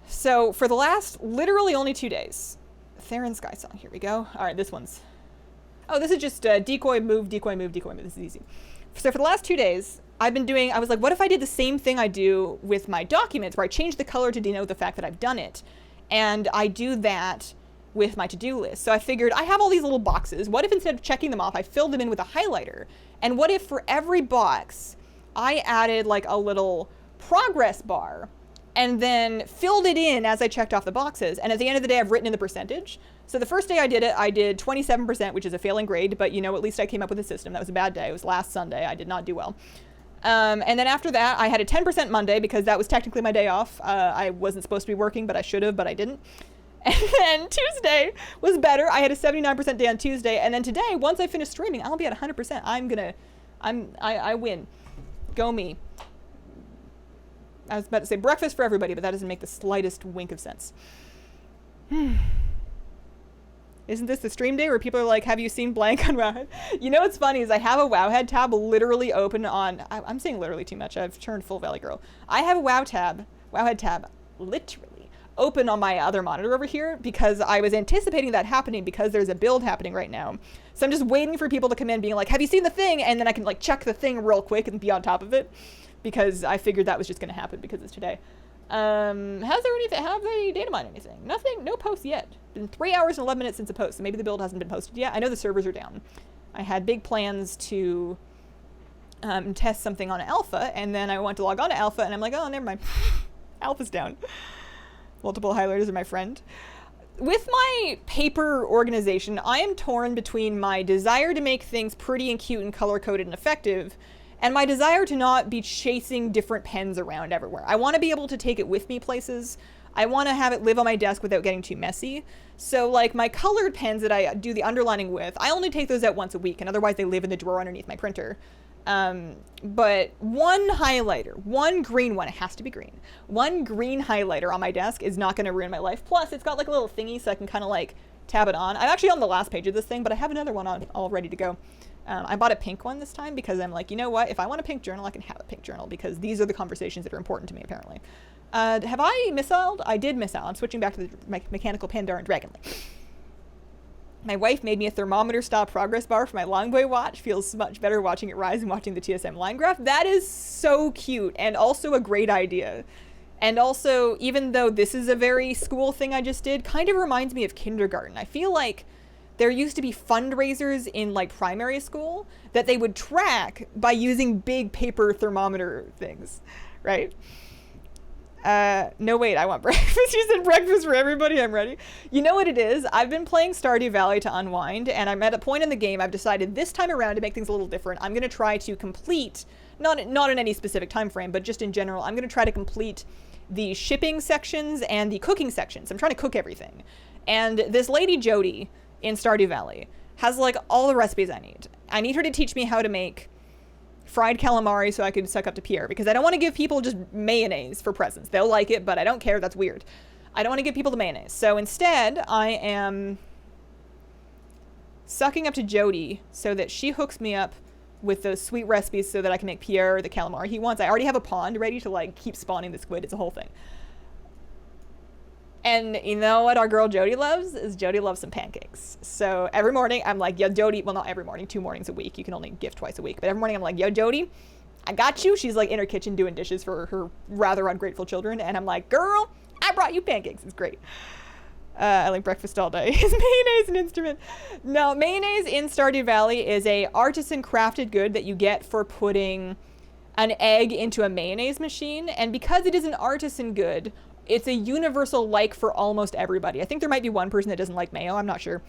So for the last literally only 2 days, Theron Sky Song, here we go. All right, this one's, oh, this is just decoy, move, decoy, move, decoy, move. This is easy. So for the last 2 days, I've been doing, I was like, what if I did the same thing I do with my documents, where I change the color to denote the fact that I've done it. And I do that with my to-do list. So I figured I have all these little boxes. What if instead of checking them off, I filled them in with a highlighter? And what if for every box, I added like a little progress bar and then filled it in as I checked off the boxes. And at the end of the day, I've written in the percentage. So the first day I did it, I did 27%, which is a failing grade, but you know, at least I came up with a system. That was a bad day. It was last Sunday. I did not do well. And then after that, I had a 10% Monday because that was technically my day off. I wasn't supposed to be working, but I should have, but I didn't. And then Tuesday was better. I had a 79% day on Tuesday. And then today, once I finish streaming, I'll be at 100%. I win. Go me. I was about to say breakfast for everybody, but that doesn't make the slightest wink of sense. Isn't this the stream day where people are like, have you seen blank on Wowhead? You know what's funny is I have a Wowhead tab literally open on, I'm saying literally too much, I've turned full Valley Girl. I have a Wowhead tab literally open on my other monitor over here because I was anticipating that happening because there's a build happening right now. So I'm just waiting for people to come in being like, have you seen the thing? And then I can like check the thing real quick and be on top of it because I figured that was just going to happen because it's today. Have they data mined anything? Nothing, no posts yet. Been 3 hours and 11 minutes since a post, so maybe the build hasn't been posted yet. I know the servers are down. I had big plans to test something on alpha, and then I want to log on to alpha, and I'm like, oh, never mind. Alpha's down. Multiple highlighters are my friend. With my paper organization, I am torn between my desire to make things pretty and cute and color-coded and effective, and my desire to not be chasing different pens around everywhere. I want to be able to take it with me places. I want to have it live on my desk without getting too messy. So, like, my colored pens that I do the underlining with, I only take those out once a week, and otherwise they live in the drawer underneath my printer. But one highlighter, one green one, it has to be green. One green highlighter on my desk is not going to ruin my life. Plus, it's got like a little thingy so I can kind of like tab it on. I'm actually on the last page of this thing, but I have another one on all ready to go. I bought a pink one this time because I'm like, you know what? If I want a pink journal, I can have a pink journal because these are the conversations that are important to me, apparently. Have I missiled? I did missil. I'm switching back to the mechanical Pandaren Dragonly. My wife made me a thermometer-style progress bar for my Longboy watch. Feels much better watching it rise and watching the TSM line graph. That is so cute and also a great idea. And also, even though this is a very school thing I just did, kind of reminds me of kindergarten. I feel like there used to be fundraisers in like primary school that they would track by using big paper thermometer things, right? No, wait, I want breakfast. You said breakfast for everybody. I'm ready. You know what it is? I've been playing Stardew Valley to unwind, and I'm at a point in the game I've decided this time around to make things a little different. I'm going to try to complete, not in any specific time frame, but just in general, I'm going to try to complete the shipping sections and the cooking sections. I'm trying to cook everything. And this lady, Jody, in Stardew Valley, has like all the recipes I need. I need her to teach me how to make fried calamari so I can suck up to Pierre, because I don't want to give people just mayonnaise for presents. They'll like it, but I don't care. That's weird. I don't want to give people the mayonnaise. So instead, I am sucking up to Jody so that she hooks me up with those sweet recipes so that I can make Pierre the calamari he wants. I already have a pond ready to like keep spawning the squid. It's a whole thing. And you know what our girl Jody loves? Is Jody loves some pancakes. So every morning I'm like, yo, Jody, well, not every morning, 2 mornings a week. You can only gift twice a week. But every morning I'm like, yo, Jody, I got you. She's like in her kitchen doing dishes for her rather ungrateful children. And I'm like, girl, I brought you pancakes. It's great. I like breakfast all day. Is mayonnaise an instrument? No, mayonnaise in Stardew Valley is a artisan crafted good that you get for putting an egg into a mayonnaise machine. And because it is an artisan good, it's a universal like for almost everybody. I think there might be one person that doesn't like mayo. I'm not sure.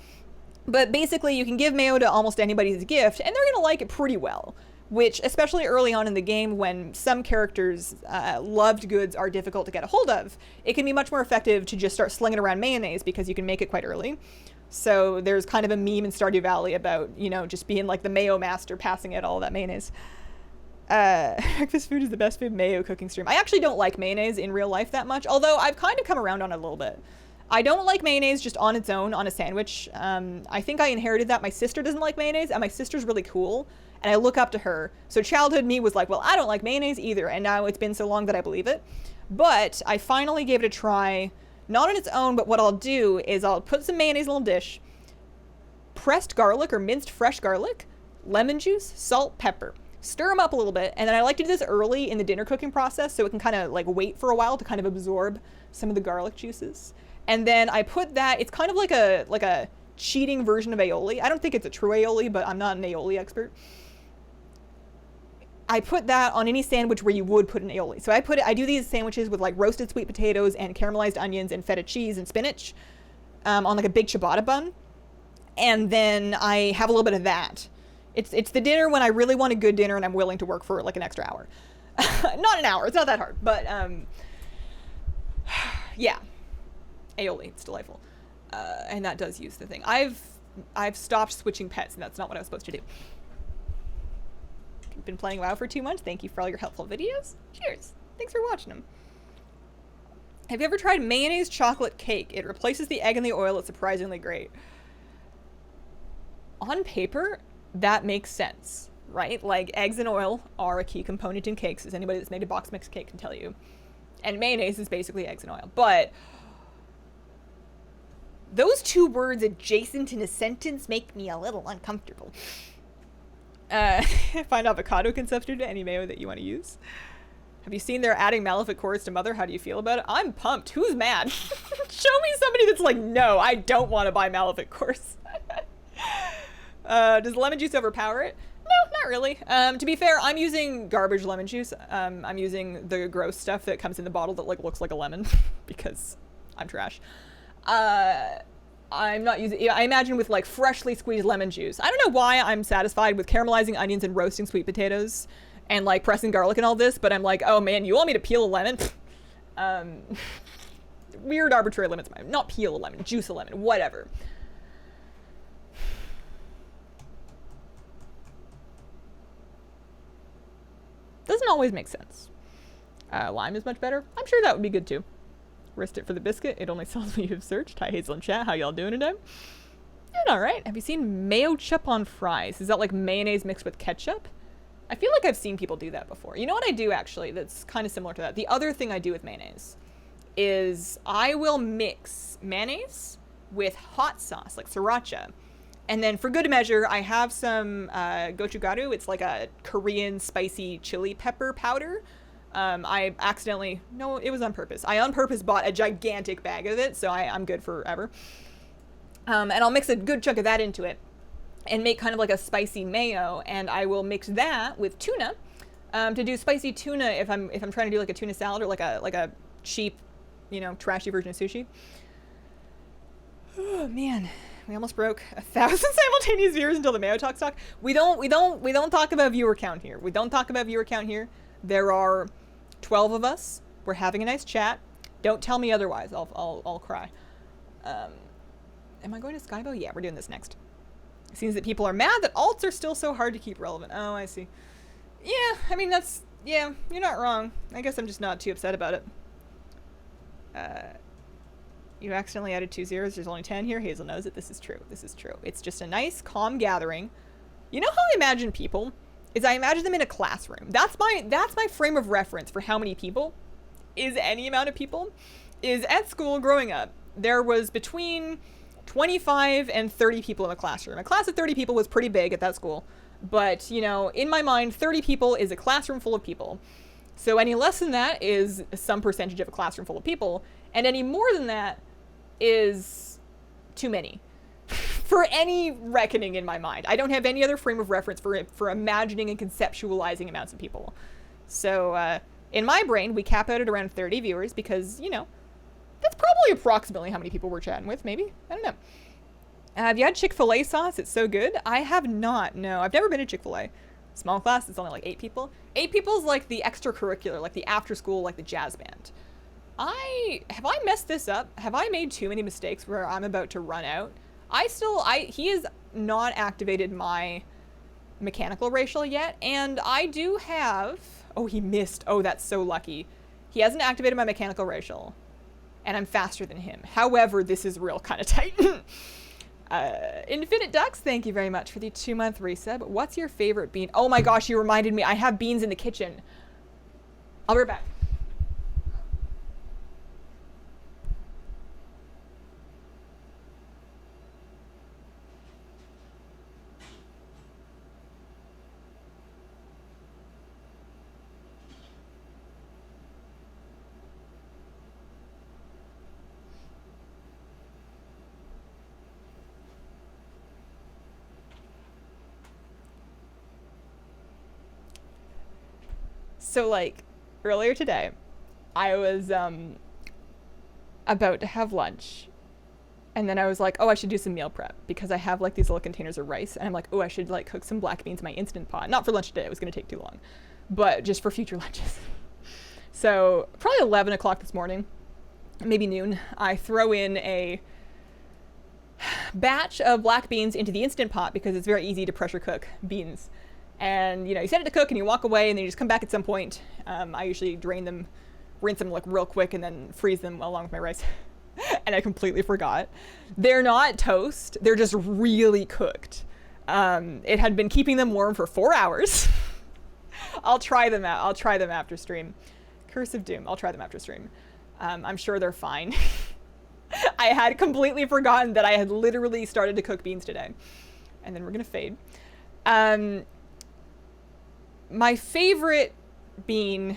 But basically, you can give mayo to almost anybody as a gift, and they're going to like it pretty well. Which, especially early on in the game, when some characters' loved goods are difficult to get a hold of, it can be much more effective to just start slinging around mayonnaise because you can make it quite early. So there's kind of a meme in Stardew Valley about, you know, just being like the mayo master passing out all that mayonnaise. Breakfast food is the best food mayo cooking stream. I actually don't like mayonnaise in real life that much, although I've kind of come around on it a little bit. I don't like mayonnaise just on its own on a sandwich. I think I inherited that. My sister doesn't like mayonnaise, and my sister's really cool, and I look up to her. So childhood me was like, well, I don't like mayonnaise either, and now it's been so long that I believe it. But I finally gave it a try, not on its own, but what I'll do is I'll put some mayonnaise in a little dish, pressed garlic or minced fresh garlic, lemon juice, salt, pepper. Stir them up a little bit, and then I like to do this early in the dinner cooking process so it can kind of like wait for a while to kind of absorb some of the garlic juices. And then I put that, it's kind of like a cheating version of aioli. I don't think it's a true aioli, but I'm not an aioli expert. I put that on any sandwich where you would put an aioli. So I do these sandwiches with like roasted sweet potatoes and caramelized onions and feta cheese and spinach on like a big ciabatta bun. And then I have a little bit of that. It's the dinner when I really want a good dinner and I'm willing to work for like an extra hour. Not an hour, it's not that hard, but yeah. Aioli, it's delightful. And that does use the thing. I've stopped switching pets, and that's not what I was supposed to do. Been playing WoW for 2 months. Thank you for all your helpful videos. Cheers. Thanks for watching them. Have you ever tried mayonnaise chocolate cake? It replaces the egg and the oil. It's surprisingly great. On paper, that makes sense, right? Like, eggs and oil are a key component in cakes, as anybody that's made a box mix cake can tell you. And mayonnaise is basically eggs and oil. But those 2 words adjacent in a sentence make me a little uncomfortable. Find avocado can substitute any mayo that you want to use. Have you seen they're adding Malefic chorus to Mother? How do you feel about it? I'm pumped. Who's mad? Show me somebody that's like, no, I don't want to buy Malefic chorus. Does lemon juice overpower it? No, not Not really. To be fair, I'm using garbage lemon juice. I'm using the gross stuff that comes in the bottle that like looks like a lemon because I'm trash. I'm not using, I imagine with like freshly squeezed lemon juice. I don't know why I'm satisfied with caramelizing onions and roasting sweet potatoes and like pressing garlic and all this, but I'm like, oh man, you want me to peel a lemon? Weird arbitrary limits. Not peel a lemon, juice a lemon, whatever. Doesn't always make sense. Lime is much better. I'm sure that would be good too. Wrist it for the biscuit. It only sells when you've searched. Hi Hazel and chat. How y'all doing today? Doing alright. Have you seen mayo chup on fries? Is that like mayonnaise mixed with ketchup? I feel like I've seen people do that before. You know what I do actually that's kind of similar to that? The other thing I do with mayonnaise is I will mix mayonnaise with hot sauce, like sriracha. And then for good measure, I have some gochugaru. It's like a Korean spicy chili pepper powder. I accidentally, no, it was on purpose. I on purpose bought a gigantic bag of it, so I'm good forever. And I'll mix a good chunk of that into it and make kind of like a spicy mayo. And I will mix that with tuna to do spicy tuna if I'm trying to do like a tuna salad or like a cheap, you know, trashy version of sushi. Oh man. We almost broke 1,000 simultaneous viewers until the Mayo Talk talk. We don't talk about viewer count here. We don't talk about viewer count here. There are 12 of us. We're having a nice chat. Don't tell me otherwise. I'll cry. Am I going to Skybo? Yeah, we're doing this next. It seems that people are mad that alts are still so hard to keep relevant. Oh, I see. Yeah, I mean yeah, you're not wrong. I guess I'm just not too upset about it. You accidentally added 2 zeros. There's only 10 here. Hazel knows it. This is true. This is true. It's just a nice, calm gathering. You know how I imagine people? Is I imagine them in a classroom. That's my frame of reference for how many people is any amount of people. Is at school growing up, there was between 25 and 30 people in a classroom. A class of 30 people was pretty big at that school. But, you know, in my mind, 30 people is a classroom full of people. So any less than that is some percentage of a classroom full of people. And any more than that is too many for any reckoning in my mind. I don't have any other frame of reference for imagining and conceptualizing amounts of people. So in my brain, we cap out at around 30 viewers because, you know, that's probably approximately how many people we're chatting with, maybe. I don't know. Have you had Chick-fil-A sauce? It's so good. I have not. No, I've never been to Chick-fil-A. Small class, it's only like 8 people. 8 people is like the extracurricular, like the after school, like the jazz band. Have I messed this up? Have I made too many mistakes where I'm about to run out? He has not activated my mechanical racial yet, and I do have, oh, he missed. Oh, that's so lucky. He hasn't activated my mechanical racial, and I'm faster than him. However, this is real kind of tight. Infinite Ducks, thank you very much for the 2-month resub. What's your favorite bean? Oh my gosh, you reminded me. I have beans in the kitchen. I'll be right back. So, like, earlier today, I was about to have lunch, and then I was like, oh, I should do some meal prep, because I have, like, these little containers of rice, and I'm like, oh, I should, like, cook some black beans in my Instant Pot. Not for lunch today, it was going to take too long, but just for future lunches. So, probably 11 o'clock this morning, maybe noon, I throw in a batch of black beans into the Instant Pot, because it's very easy to pressure cook beans. And, you know, you set it to cook and you walk away and then you just come back at some point. I usually drain them, rinse them like real quick and then freeze them along with my rice. And I completely forgot. They're not toast. They're just really cooked. It had been keeping them warm for 4 hours. I'll try them out. I'll try them after stream. Curse of Doom. I'll try them after stream. I'm sure they're fine. I had completely forgotten that I had literally started to cook beans today. And then we're going to fade. My favorite bean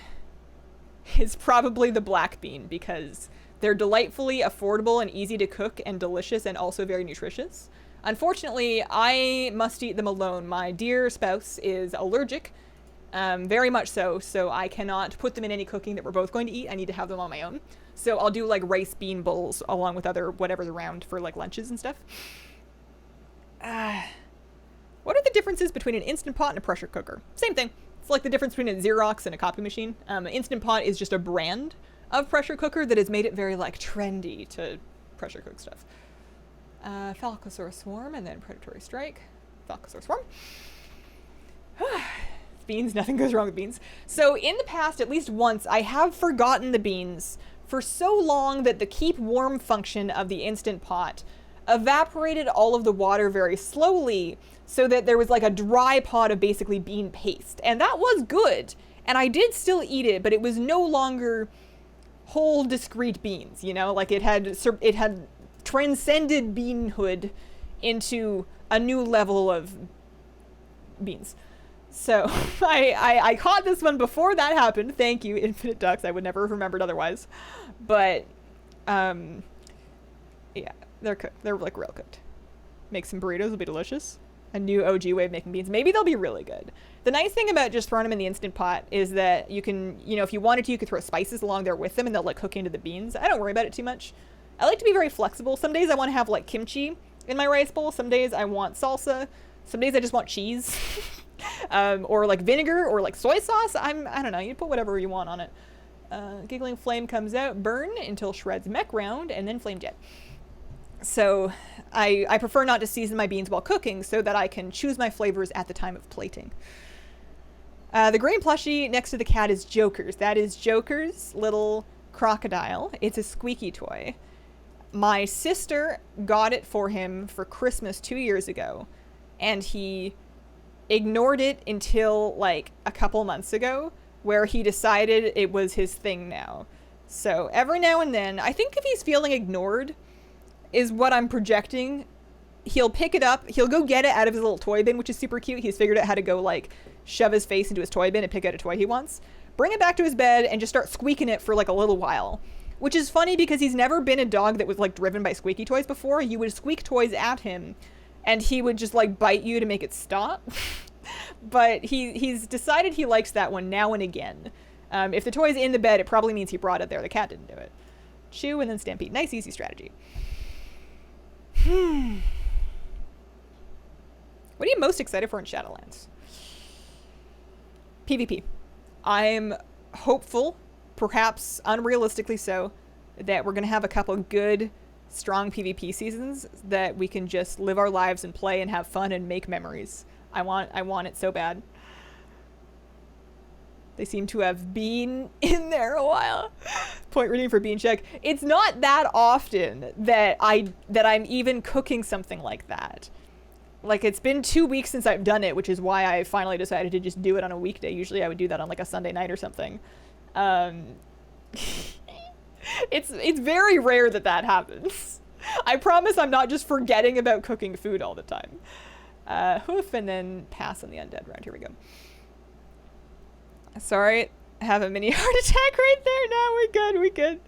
is probably the black bean because they're delightfully affordable and easy to cook and delicious and also very nutritious. Unfortunately, I must eat them alone. My dear spouse is allergic, very much so, so I cannot put them in any cooking that we're both going to eat. I need to have them on my own. So I'll do like rice bean bowls along with other whatever's around for like lunches and stuff. What are the differences between an Instant Pot and a pressure cooker? Same thing. It's like the difference between a Xerox and a copy machine. An Instant Pot is just a brand of pressure cooker that has made it very like trendy to pressure cook stuff. Falcosaur Swarm and then Predatory Strike. Falcosaur Swarm. Beans, nothing goes wrong with beans. So in the past, at least once, I have forgotten the beans for so long that the keep warm function of the Instant Pot evaporated all of the water very slowly so that there was like a dry pot of basically bean paste. And that was good. And I did still eat it, but it was no longer whole discrete beans, you know? Like it had transcended beanhood into a new level of beans. So I caught this one before that happened. Thank you, Infinite Ducks. I would never have remembered otherwise. But yeah, they're cooked. They're like real cooked. Make some burritos, will be delicious. A new OG way of making beans. Maybe they'll be really good. The nice thing about just throwing them in the Instant Pot is that you can, you know, if you wanted to, you could throw spices along there with them and they'll like cook into the beans. I don't worry about it too much. I like to be very flexible. Some days I want to have like kimchi in my rice bowl. Some days I want salsa. Some days I just want cheese. Or like vinegar or like soy sauce. I don't know. You put whatever you want on it. Giggling Flame comes out. Burn until shreds mech round and then Flame Jet. So I prefer not to season my beans while cooking so that I can choose my flavors at the time of plating. The green plushie next to the cat is Joker's. That is Joker's little crocodile. It's a squeaky toy. My sister got it for him for Christmas 2 years ago, and he ignored it until like a couple months ago, where he decided it was his thing now. So every now and then, I think if he's feeling ignored, is what I'm projecting, he'll pick it up, he'll go get it out of his little toy bin, which is super cute. He's figured out how to go like shove his face into his toy bin and pick out a toy he wants, bring it back to his bed and just start squeaking it for like a little while, which is funny because he's never been a dog that was like driven by squeaky toys before. You would squeak toys at him and he would just like bite you to make it stop. But he's decided he likes that one now and again. If the toy's in the bed, it probably means he brought it there. The cat didn't do it. Chew and then Stampede. Nice, easy strategy. What are you most excited for in Shadowlands? PvP. I'm hopeful, perhaps unrealistically so, that we're going to have a couple good, strong PvP seasons that we can just live our lives and play and have fun and make memories. I want it so bad. They seem to have been in there a while. Point reading for Bean Check. It's not that often that I'm even cooking something like that. Like, it's been 2 weeks since I've done it, which is why I finally decided to just do it on a weekday. Usually I would do that on like a Sunday night or something. It's very rare that happens. I promise I'm not just forgetting about cooking food all the time. Hoof and then pass on the undead round. Here we go. Sorry, I have a mini heart attack right there. No, we good.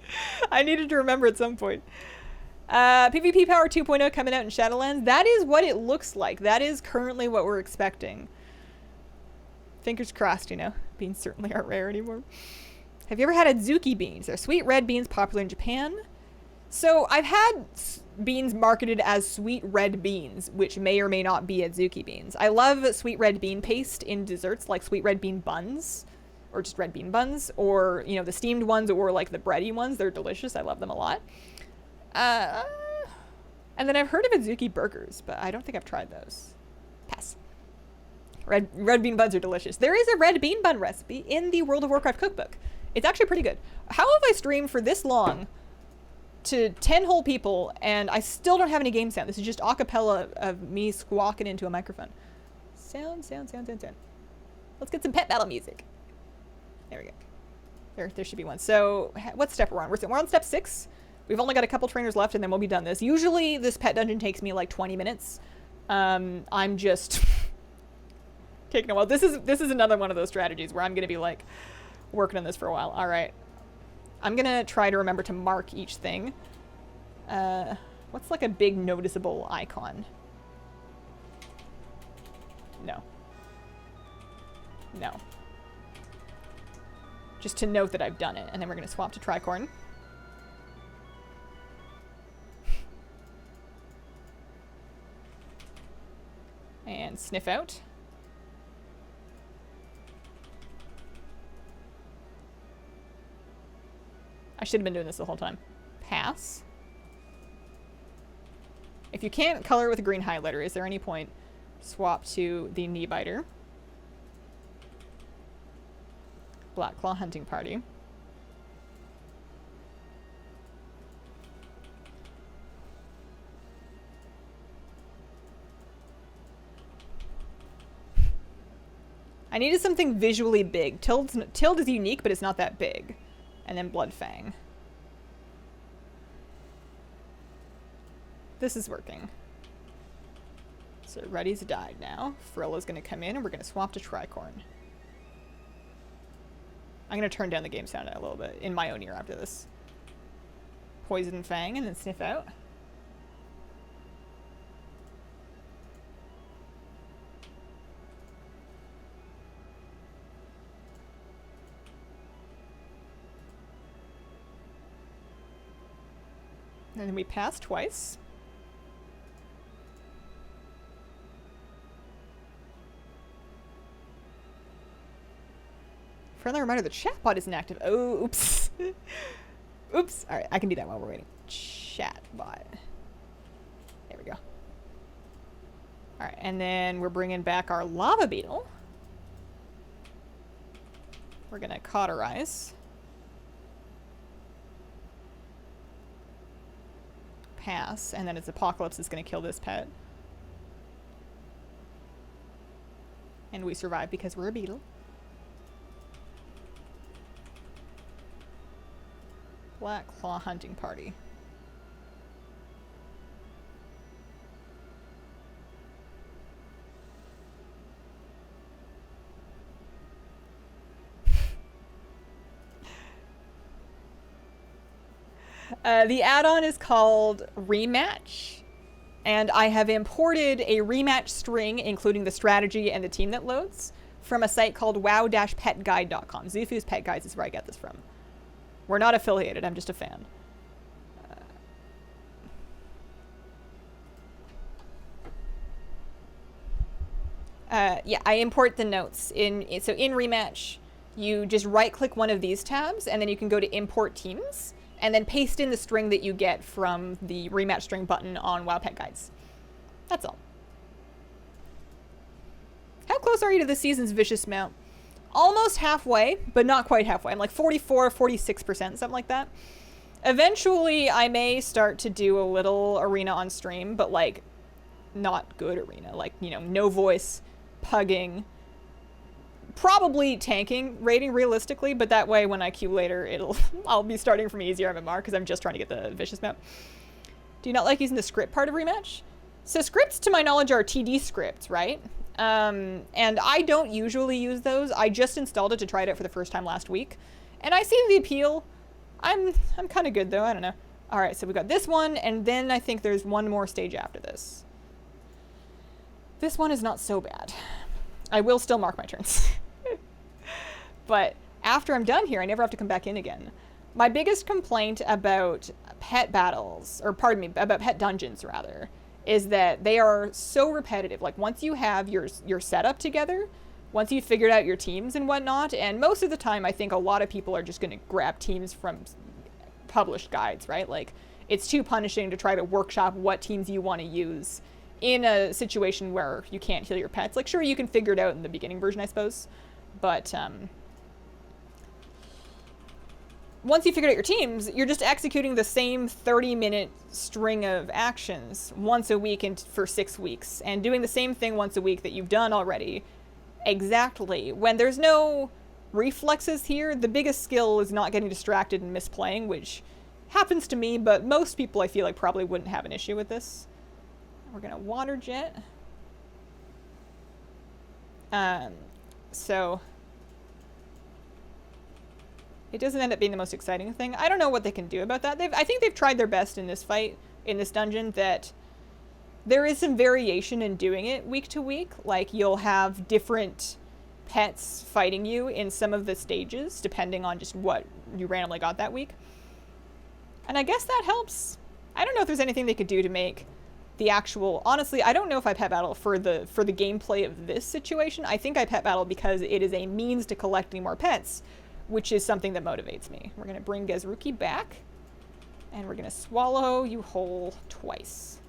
I needed to remember at some point. PvP Power 2.0 coming out in Shadowlands. That is what it looks like. That is currently what we're expecting. Fingers crossed, you know. Beans certainly aren't rare anymore. Have you ever had Adzuki beans? They're sweet red beans popular in Japan. So I've had beans marketed as sweet red beans, which may or may not be Adzuki beans. I love sweet red bean paste in desserts, like sweet red bean buns, or just red bean buns, or, you know, the steamed ones or like the bready ones. They're delicious. I love them a lot. And then I've heard of Adzuki burgers, but I don't think I've tried those. Pass. Red bean buns are delicious. There is a red bean bun recipe in the World of Warcraft cookbook. It's actually pretty good. How have I streamed for this long to 10 whole people and I still don't have any game sound? This is just a cappella of me squawking into a microphone. Sound. Let's get some pet battle music. There we go. There should be one. So what step we're on? We're on step 6. We've only got a couple trainers left and then we'll be done this. Usually this pet dungeon takes me like 20 minutes. I'm just taking a while. This is another one of those strategies where I'm going to be like working on this for a while. All right. I'm going to try to remember to mark each thing. What's like a big noticeable icon? No. No. Just to note that I've done it. And then we're going to swap to Tricorn. And sniff out. I should have been doing this the whole time. Pass. If you can't color with a green highlighter, is there any point? Swap to the knee biter. Black Claw Hunting Party. I needed something visually big. Tild is unique, but it's not that big. And then Blood Fang. This is working. So Reddy's died now. Frilla's going to come in, and we're going to swap to Tricorn. I'm going to turn down the game sound a little bit in my own ear after this. Poison Fang, and then sniff out. And then we pass twice. Friendly reminder, the chatbot isn't active. Oh, oops. Oops. All right, I can do that while we're waiting. Chatbot. There we go. All right, and then we're bringing back our lava beetle. We're gonna cauterize. Pass, and then its apocalypse is going to kill this pet. And we survive because we're a beetle. Black Claw Hunting Party. The add-on is called Rematch, and I have imported a rematch string, including the strategy and the team that loads, from a site called wow-petguide.com. Zufu's Pet Guides is where I get this from. We're not affiliated, I'm just a fan. Yeah, I import the notes. So in Rematch, you just right-click one of these tabs, and then you can go to Import Teams, and then paste in the string that you get from the Rematch string button on WoW Pet Guides. That's all. How close are you to this season's Vicious Mount? Almost halfway, but not quite halfway. I'm like 44, 46%, something like that. Eventually, I may start to do a little arena on stream, but like, not good arena. Like, you know, no voice, pugging, probably tanking rating realistically, but that way when I queue later, I'll be starting from easier MMR because I'm just trying to get the Vicious Map. Do you not like using the script part of Rematch? So scripts, to my knowledge, are TD scripts, right? And I don't usually use those. I just installed it to try it out for the first time last week, and I see the appeal. I'm kind of good though. I don't know. All right, so we got this one, and then I think there's one more stage after this. This one is not so bad. I will still mark my turns. But after I'm done here, I never have to come back in again. My biggest complaint about pet battles, or pardon me, about pet dungeons rather, is that they are so repetitive. Like once you have your setup together, once you've figured out your teams and whatnot, and most of the time I think a lot of people are just going to grab teams from published guides, right? Like it's too punishing to try to workshop what teams you want to use in a situation where you can't heal your pets. Like sure, you can figure it out in the beginning version, I suppose, but once you figure out your teams, you're just executing the same 30-minute string of actions once a week and for 6 weeks, and doing the same thing once a week that you've done already. Exactly. When there's no reflexes here, the biggest skill is not getting distracted and misplaying, which happens to me, but most people I feel like probably wouldn't have an issue with this. We're gonna water jet. So it doesn't end up being the most exciting thing. I don't know what they can do about that. I think they've tried their best in this fight, in this dungeon, that there is some variation in doing it week to week. Like, you'll have different pets fighting you in some of the stages, depending on just what you randomly got that week. And I guess that helps. I don't know if there's anything they could do to make the actual... Honestly, I don't know if I pet battle for the gameplay of this situation. I think I pet battle because it is a means to collecting more pets, which is something that motivates me. We're going to bring Gezruki back, and we're going to swallow you whole twice.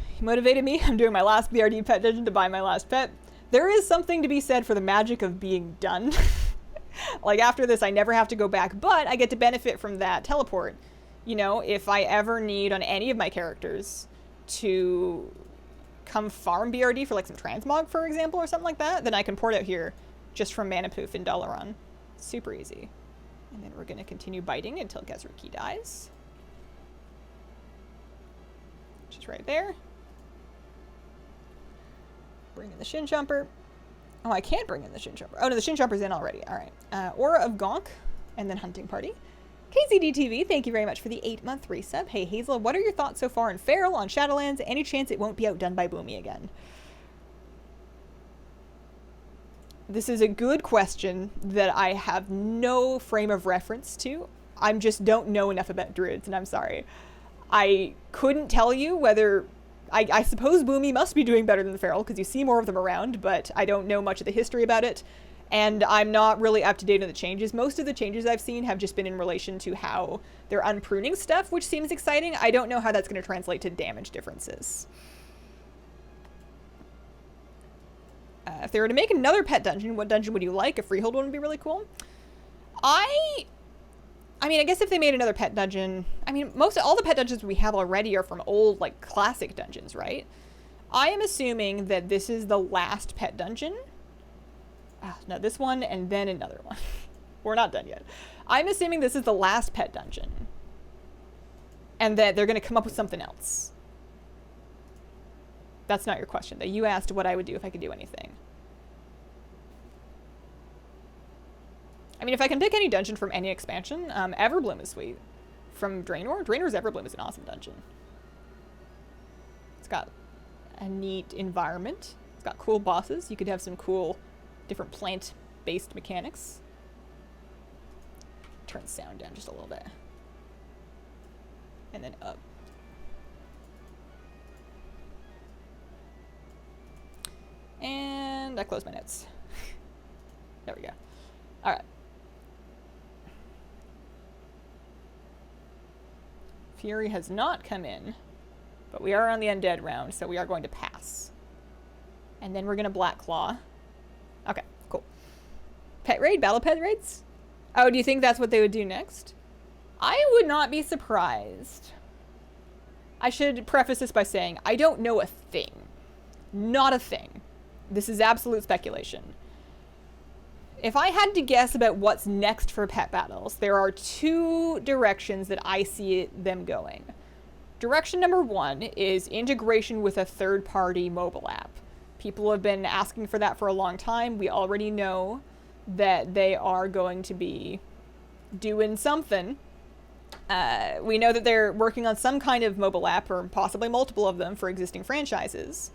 He motivated me. I'm doing my last BRD pet dungeon to buy my last pet. There is something to be said for the magic of being done. Like, after this, I never have to go back, but I get to benefit from that teleport. You know, if I ever need on any of my characters to come farm BRD for, like, some transmog, for example, or something like that, then I can port out here just from Mana Poof in Dalaran. Super easy. And then we're going to continue biting until Gezruki dies. Which is right there. Bring in the Shin Jumper. Oh, I can't bring in the Shin Jumper. Oh, no, the Shin Jumper's in already. All right. Aura of Gonk, and then Hunting Party. KZDTV, thank you very much for the 8-month resub. Hey, Hazel, what are your thoughts so far on Feral, on Shadowlands? Any chance it won't be outdone by Boomy again? This is a good question that I have no frame of reference to. I just don't know enough about druids, and I'm sorry. I couldn't tell you whether... I suppose Boomy must be doing better than the Feral, because you see more of them around, but I don't know much of the history about it, and I'm not really up to date on the changes. Most of the changes I've seen have just been in relation to how they're unpruning stuff, which seems exciting. I don't know how that's going to translate to damage differences. If they were to make another pet dungeon, what dungeon would you like? A freehold one would be really cool. I mean, I guess if they made another pet dungeon... I mean, all the pet dungeons we have already are from old, like, classic dungeons, right? I am assuming that this is the last pet dungeon. No, this one and then another one. We're not done yet. I'm assuming this is the last pet dungeon. And that they're going to come up with something else. That's not your question, though. You asked what I would do if I could do anything. I mean, if I can pick any dungeon from any expansion, Everbloom is sweet. From Draenor? Draenor's Everbloom is an awesome dungeon. It's got a neat environment. It's got cool bosses. You could have some cool different plant-based mechanics. Turn the sound down just a little bit. And then up. And I close my notes. There we go. All right. Fury has not come in, but we are on the undead round, so we are going to pass. And then we're going to Black Claw. Okay, cool. Pet raid? Battle pet raids? Oh, do you think that's what they would do next? I would not be surprised. I should preface this by saying I don't know a thing. Not a thing. This is absolute speculation. If I had to guess about what's next for pet battles, there are two directions that I see them going. Direction number one is integration with a third-party mobile app. People have been asking for that for a long time. We already know that they are going to be doing something. We know that they're working on some kind of mobile app, or possibly multiple of them, for existing franchises.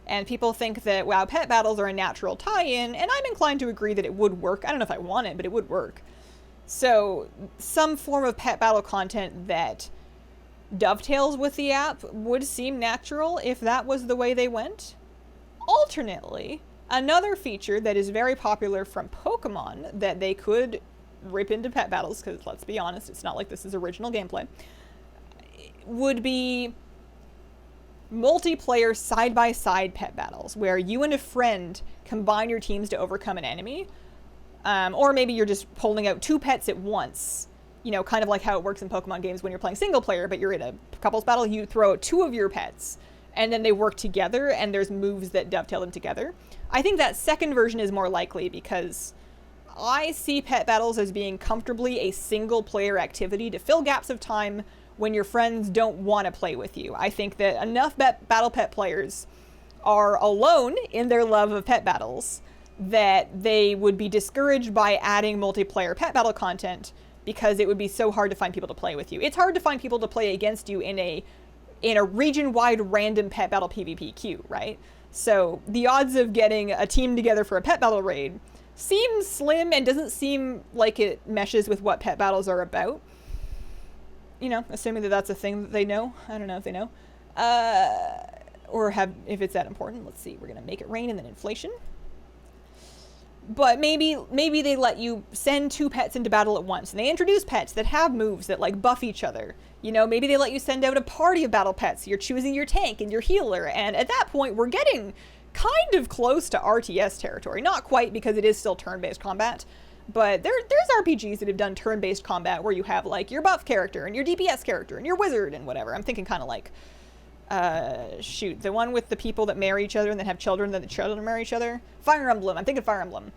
And people think that, wow, pet battles are a natural tie-in, and I'm inclined to agree that it would work. I don't know if I want it, but it would work. So, some form of pet battle content that dovetails with the app would seem natural if that was the way they went. Alternately, another feature that is very popular from Pokemon that they could rip into pet battles, because let's be honest, it's not like this is original gameplay, would be multiplayer side-by-side pet battles where you and a friend combine your teams to overcome an enemy, or maybe you're just pulling out two pets at once, you know, kind of like how it works in Pokemon games when you're playing single player, but you're in a couples battle. You throw out two of your pets and then they work together and there's moves that dovetail them together. I think that second version is more likely because I see pet battles as being comfortably a single player activity to fill gaps of time when your friends don't want to play with you. I think that enough battle pet players are alone in their love of pet battles that they would be discouraged by adding multiplayer pet battle content because it would be so hard to find people to play with you. It's hard to find people to play against you in a region-wide random pet battle PvP queue, right? So the odds of getting a team together for a pet battle raid seems slim and doesn't seem like it meshes with what pet battles are about. You know, assuming that that's a thing that they know. I don't know if they know. Or if it's that important. Let's see. We're going to make it rain and then inflation. But maybe they let you send 2 pets into battle at once. And they introduce pets that have moves that, like, buff each other. You know, maybe they let you send out a party of battle pets. You're choosing your tank and your healer. And at that point, we're getting kind of close to RTS territory. Not quite, because it is still turn-based combat. But there's RPGs that have done turn-based combat where you have, like, your buff character and your DPS character and your wizard and whatever. I'm thinking kind of like, shoot, the one with the people that marry each other and then have children, then the children marry each other. Fire Emblem. I'm thinking Fire Emblem.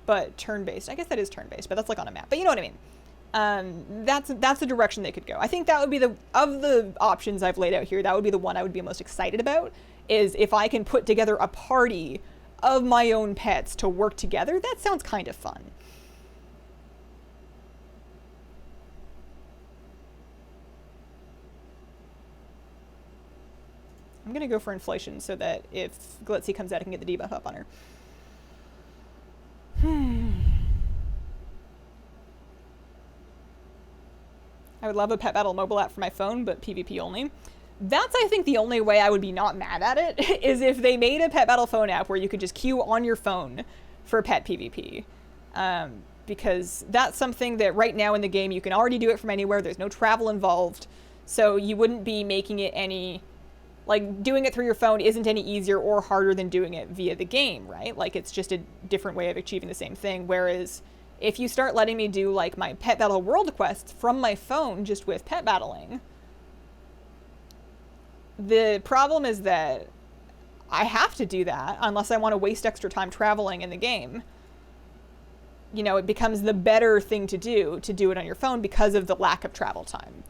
But turn-based. I guess that is turn-based, but that's like on a map. But you know what I mean. That's the direction they could go. I think that would be of the options I've laid out here, that would be the one I would be most excited about, is if I can put together a party of my own pets to work together. That sounds kind of fun. I'm gonna go for inflation so that if Glitzy comes out, I can get the debuff up on her. I would love a pet battle mobile app for my phone, but PvP only. That's, I think, the only way I would be not mad at it, is if they made a pet battle phone app where you could just queue on your phone for pet PvP. Because that's something that right now in the game you can already do it from anywhere. There's no travel involved. So you wouldn't be making it any... Like, doing it through your phone isn't any easier or harder than doing it via the game, right? Like, it's just a different way of achieving the same thing. Whereas, if you start letting me do, like, my pet battle world quests from my phone just with pet battling, the problem is that I have to do that unless I want to waste extra time traveling in the game. You know, it becomes the better thing to do it on your phone because of the lack of travel time.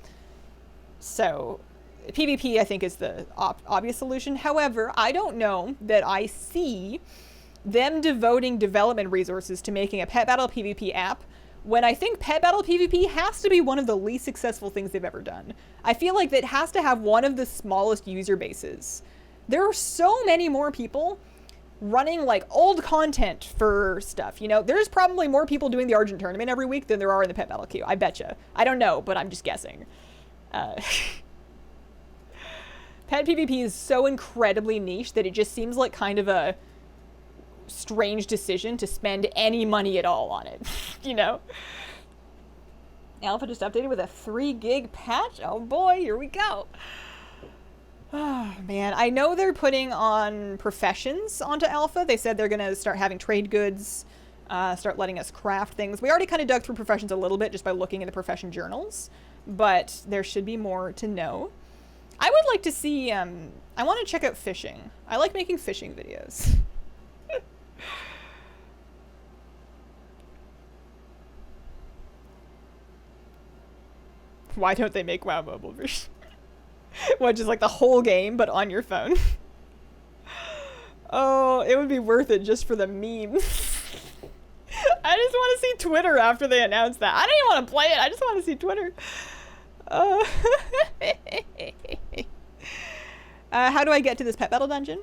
So... PvP, I think, is the obvious solution. However, I don't know that I see them devoting development resources to making a pet battle PvP app when I think pet battle PvP has to be one of the least successful things they've ever done. I feel like that has to have one of the smallest user bases. There are so many more people running, like, old content for stuff, you know? There's probably more people doing the Argent tournament every week than there are in the pet battle queue. I betcha. I don't know, but I'm just guessing. Pet PvP is so incredibly niche that it just seems like kind of a strange decision to spend any money at all on it, you know? Alpha just updated with a 3 gig patch. Oh boy, here we go. Oh man, I know they're putting on professions onto Alpha. They said they're gonna start having trade goods, start letting us craft things. We already kind of dug through professions a little bit just by looking in the profession journals, but there should be more to know. I would like to see, I want to check out fishing. I like making fishing videos. Why don't they make WoW mobile version? What, just like the whole game, but on your phone? Oh, it would be worth it just for the memes. I just want to see Twitter after they announce that. I don't even want to play it. I just want to see Twitter. How do I get to this pet battle dungeon?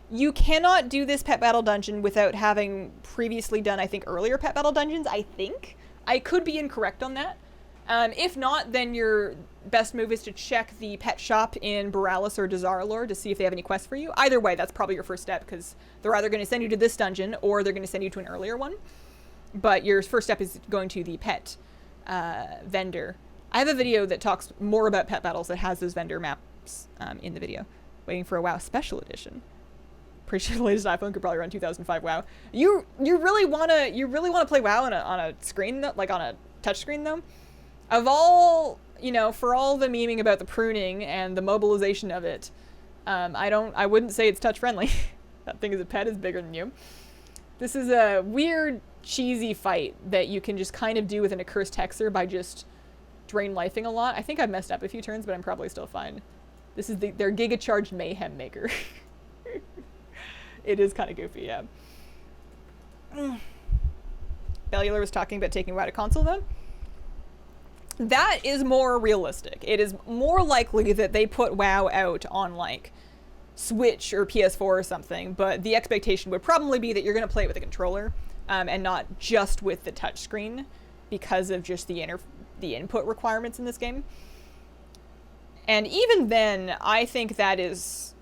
You cannot do this pet battle dungeon without having previously done, I think, earlier pet battle dungeons, I think. I could be incorrect on that. If not, then your best move is to check the pet shop in Borealis or Dazar'alor to see if they have any quests for you. Either way, that's probably your first step, because they're either going to send you to this dungeon or they're going to send you to an earlier one. But your first step is going to the pet vendor. I have a video that talks more about pet battles that has those vendor maps in the video. Waiting for a WoW special edition. Pretty sure the latest iPhone could probably run 2005 WoW. You really wanna play WoW on a screen though, like on a touch screen though? Of all, you know, for all the memeing about the pruning and the mobilization of it, I wouldn't say it's touch friendly. That thing as a pet is bigger than you. This is a weird, cheesy fight that you can just kind of do with an accursed hexer by just drain lifing a lot. I think I've messed up a few turns, but I'm probably still fine. This is their Giga Charged Mayhem Maker. It is kind of goofy, yeah. Bellular was talking about taking WoW to console, though. That is more realistic. It is more likely that they put WoW out on, like, Switch or PS4 or something, but the expectation would probably be that you're going to play it with a controller, and not just with the touchscreen, because of just the input requirements in this game. And even then, I think that is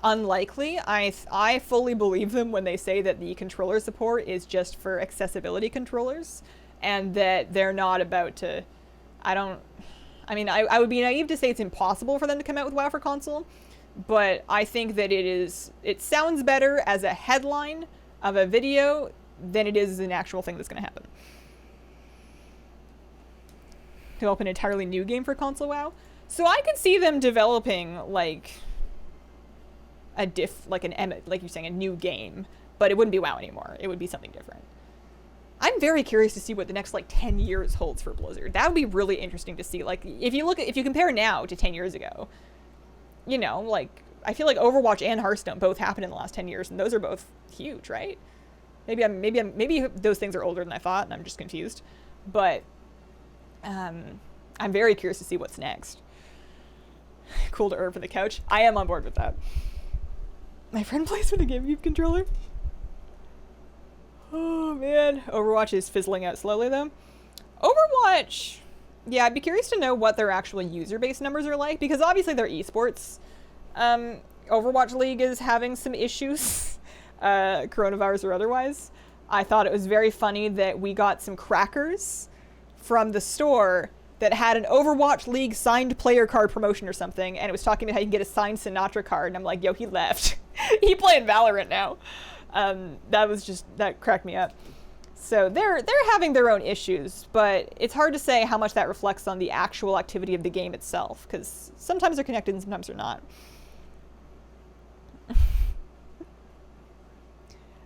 unlikely. I fully believe them when they say that the controller support is just for accessibility controllers, and that they're not about to... I would be naive to say it's impossible for them to come out with WoW for console, but I think that it sounds better as a headline of a video than it is an actual thing that's going to happen. Develop an entirely new game for console WoW? So I could see them developing, like, like you're saying, a new game, but it wouldn't be WoW anymore. It would be something different. I'm very curious to see what the next, like, 10 years holds for Blizzard. That would be really interesting to see. Like, if you compare now to 10 years ago, you know, like, I feel like Overwatch and Hearthstone both happened in the last 10 years, and those are both huge, right? Maybe those things are older than I thought, and I'm just confused. But I'm very curious to see what's next. Cool to herb for the couch. I am on board with that. My friend plays with a GameCube controller. Oh man, Overwatch is fizzling out slowly though. Overwatch, yeah, I'd be curious to know what their actual user base numbers are like, because obviously they're esports. Overwatch League is having some issues, coronavirus or otherwise. I thought it was very funny that we got some crackers from the store that had an Overwatch League signed player card promotion or something, and it was talking about how you can get a signed Sinatra card, and I'm like, yo, he left. He playing Valorant now. That cracked me up. So they're having their own issues, but it's hard to say how much that reflects on the actual activity of the game itself, because sometimes they're connected and sometimes they're not.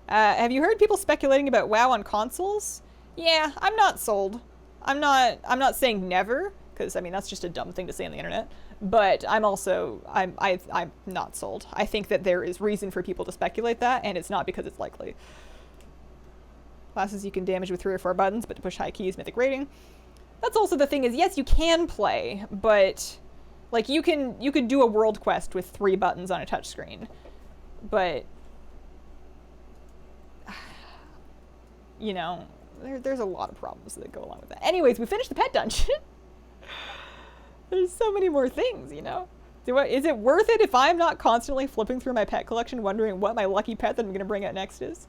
Have you heard people speculating about WoW on consoles? Yeah, I'm not sold. I'm not saying never, because I mean that's just a dumb thing to say on the internet. But I'm not sold. I think that there is reason for people to speculate that, and it's not because it's likely. Classes you can damage with 3 or 4 buttons, but to push high keys, mythic rating. That's also the thing is, yes, you can play, but like you could do a world quest with 3 buttons on a touchscreen, but you know, there's a lot of problems that go along with that. Anyways, we finished the pet dungeon. There's so many more things, you know? Is it worth it if I'm not constantly flipping through my pet collection wondering what my lucky pet that I'm going to bring out next is?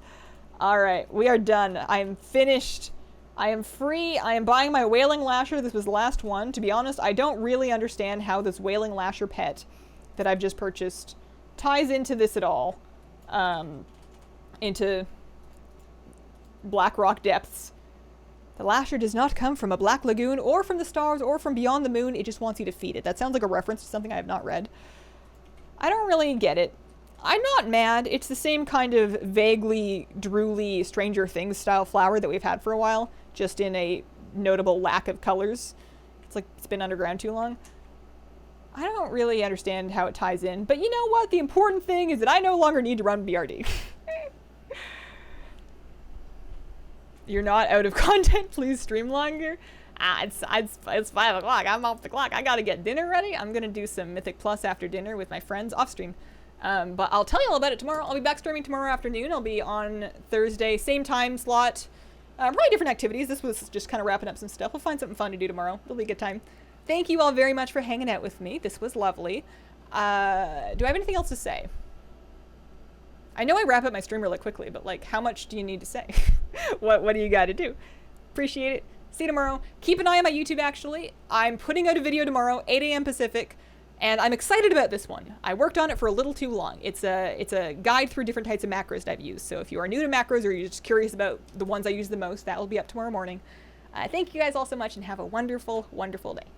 Alright, we are done. I am finished. I am free. I am buying my Wailing Lasher. This was the last one. To be honest, I don't really understand how this Wailing Lasher pet that I've just purchased ties into this at all. Into Black Depths. The Lasher does not come from a black lagoon or from the stars or from beyond the moon. It just wants you to feed it. That sounds like a reference to something I have not read. I don't really get it. I'm not mad. It's the same kind of vaguely drooly Stranger Things style flower that we've had for a while, just in a notable lack of colors. It's like it's been underground too long. I don't really understand how it ties in, but you know what? The important thing is that I no longer need to run BRD. You're not out of content, please stream longer. It's 5 o'clock, I'm off the clock. I gotta get dinner ready. I'm gonna do some Mythic Plus after dinner with my friends off stream. But I'll tell you all about it tomorrow. I'll be back streaming tomorrow afternoon. I'll be on Thursday, same time slot. Probably different activities. This was just kind of wrapping up some stuff. We'll find something fun to do tomorrow. It'll be a good time. Thank you all very much for hanging out with me. This was lovely. Do I have anything else to say? I know I wrap up my stream really quickly, but like, how much do you need to say? What do you got to do? Appreciate it. See you tomorrow. Keep an eye on my YouTube, actually. I'm putting out a video tomorrow, 8 a.m. Pacific, and I'm excited about this one. I worked on it for a little too long. It's a guide through different types of macros that I've used. So if you are new to macros or you're just curious about the ones I use the most, that will be up tomorrow morning. Thank you guys all so much and have a wonderful, wonderful day.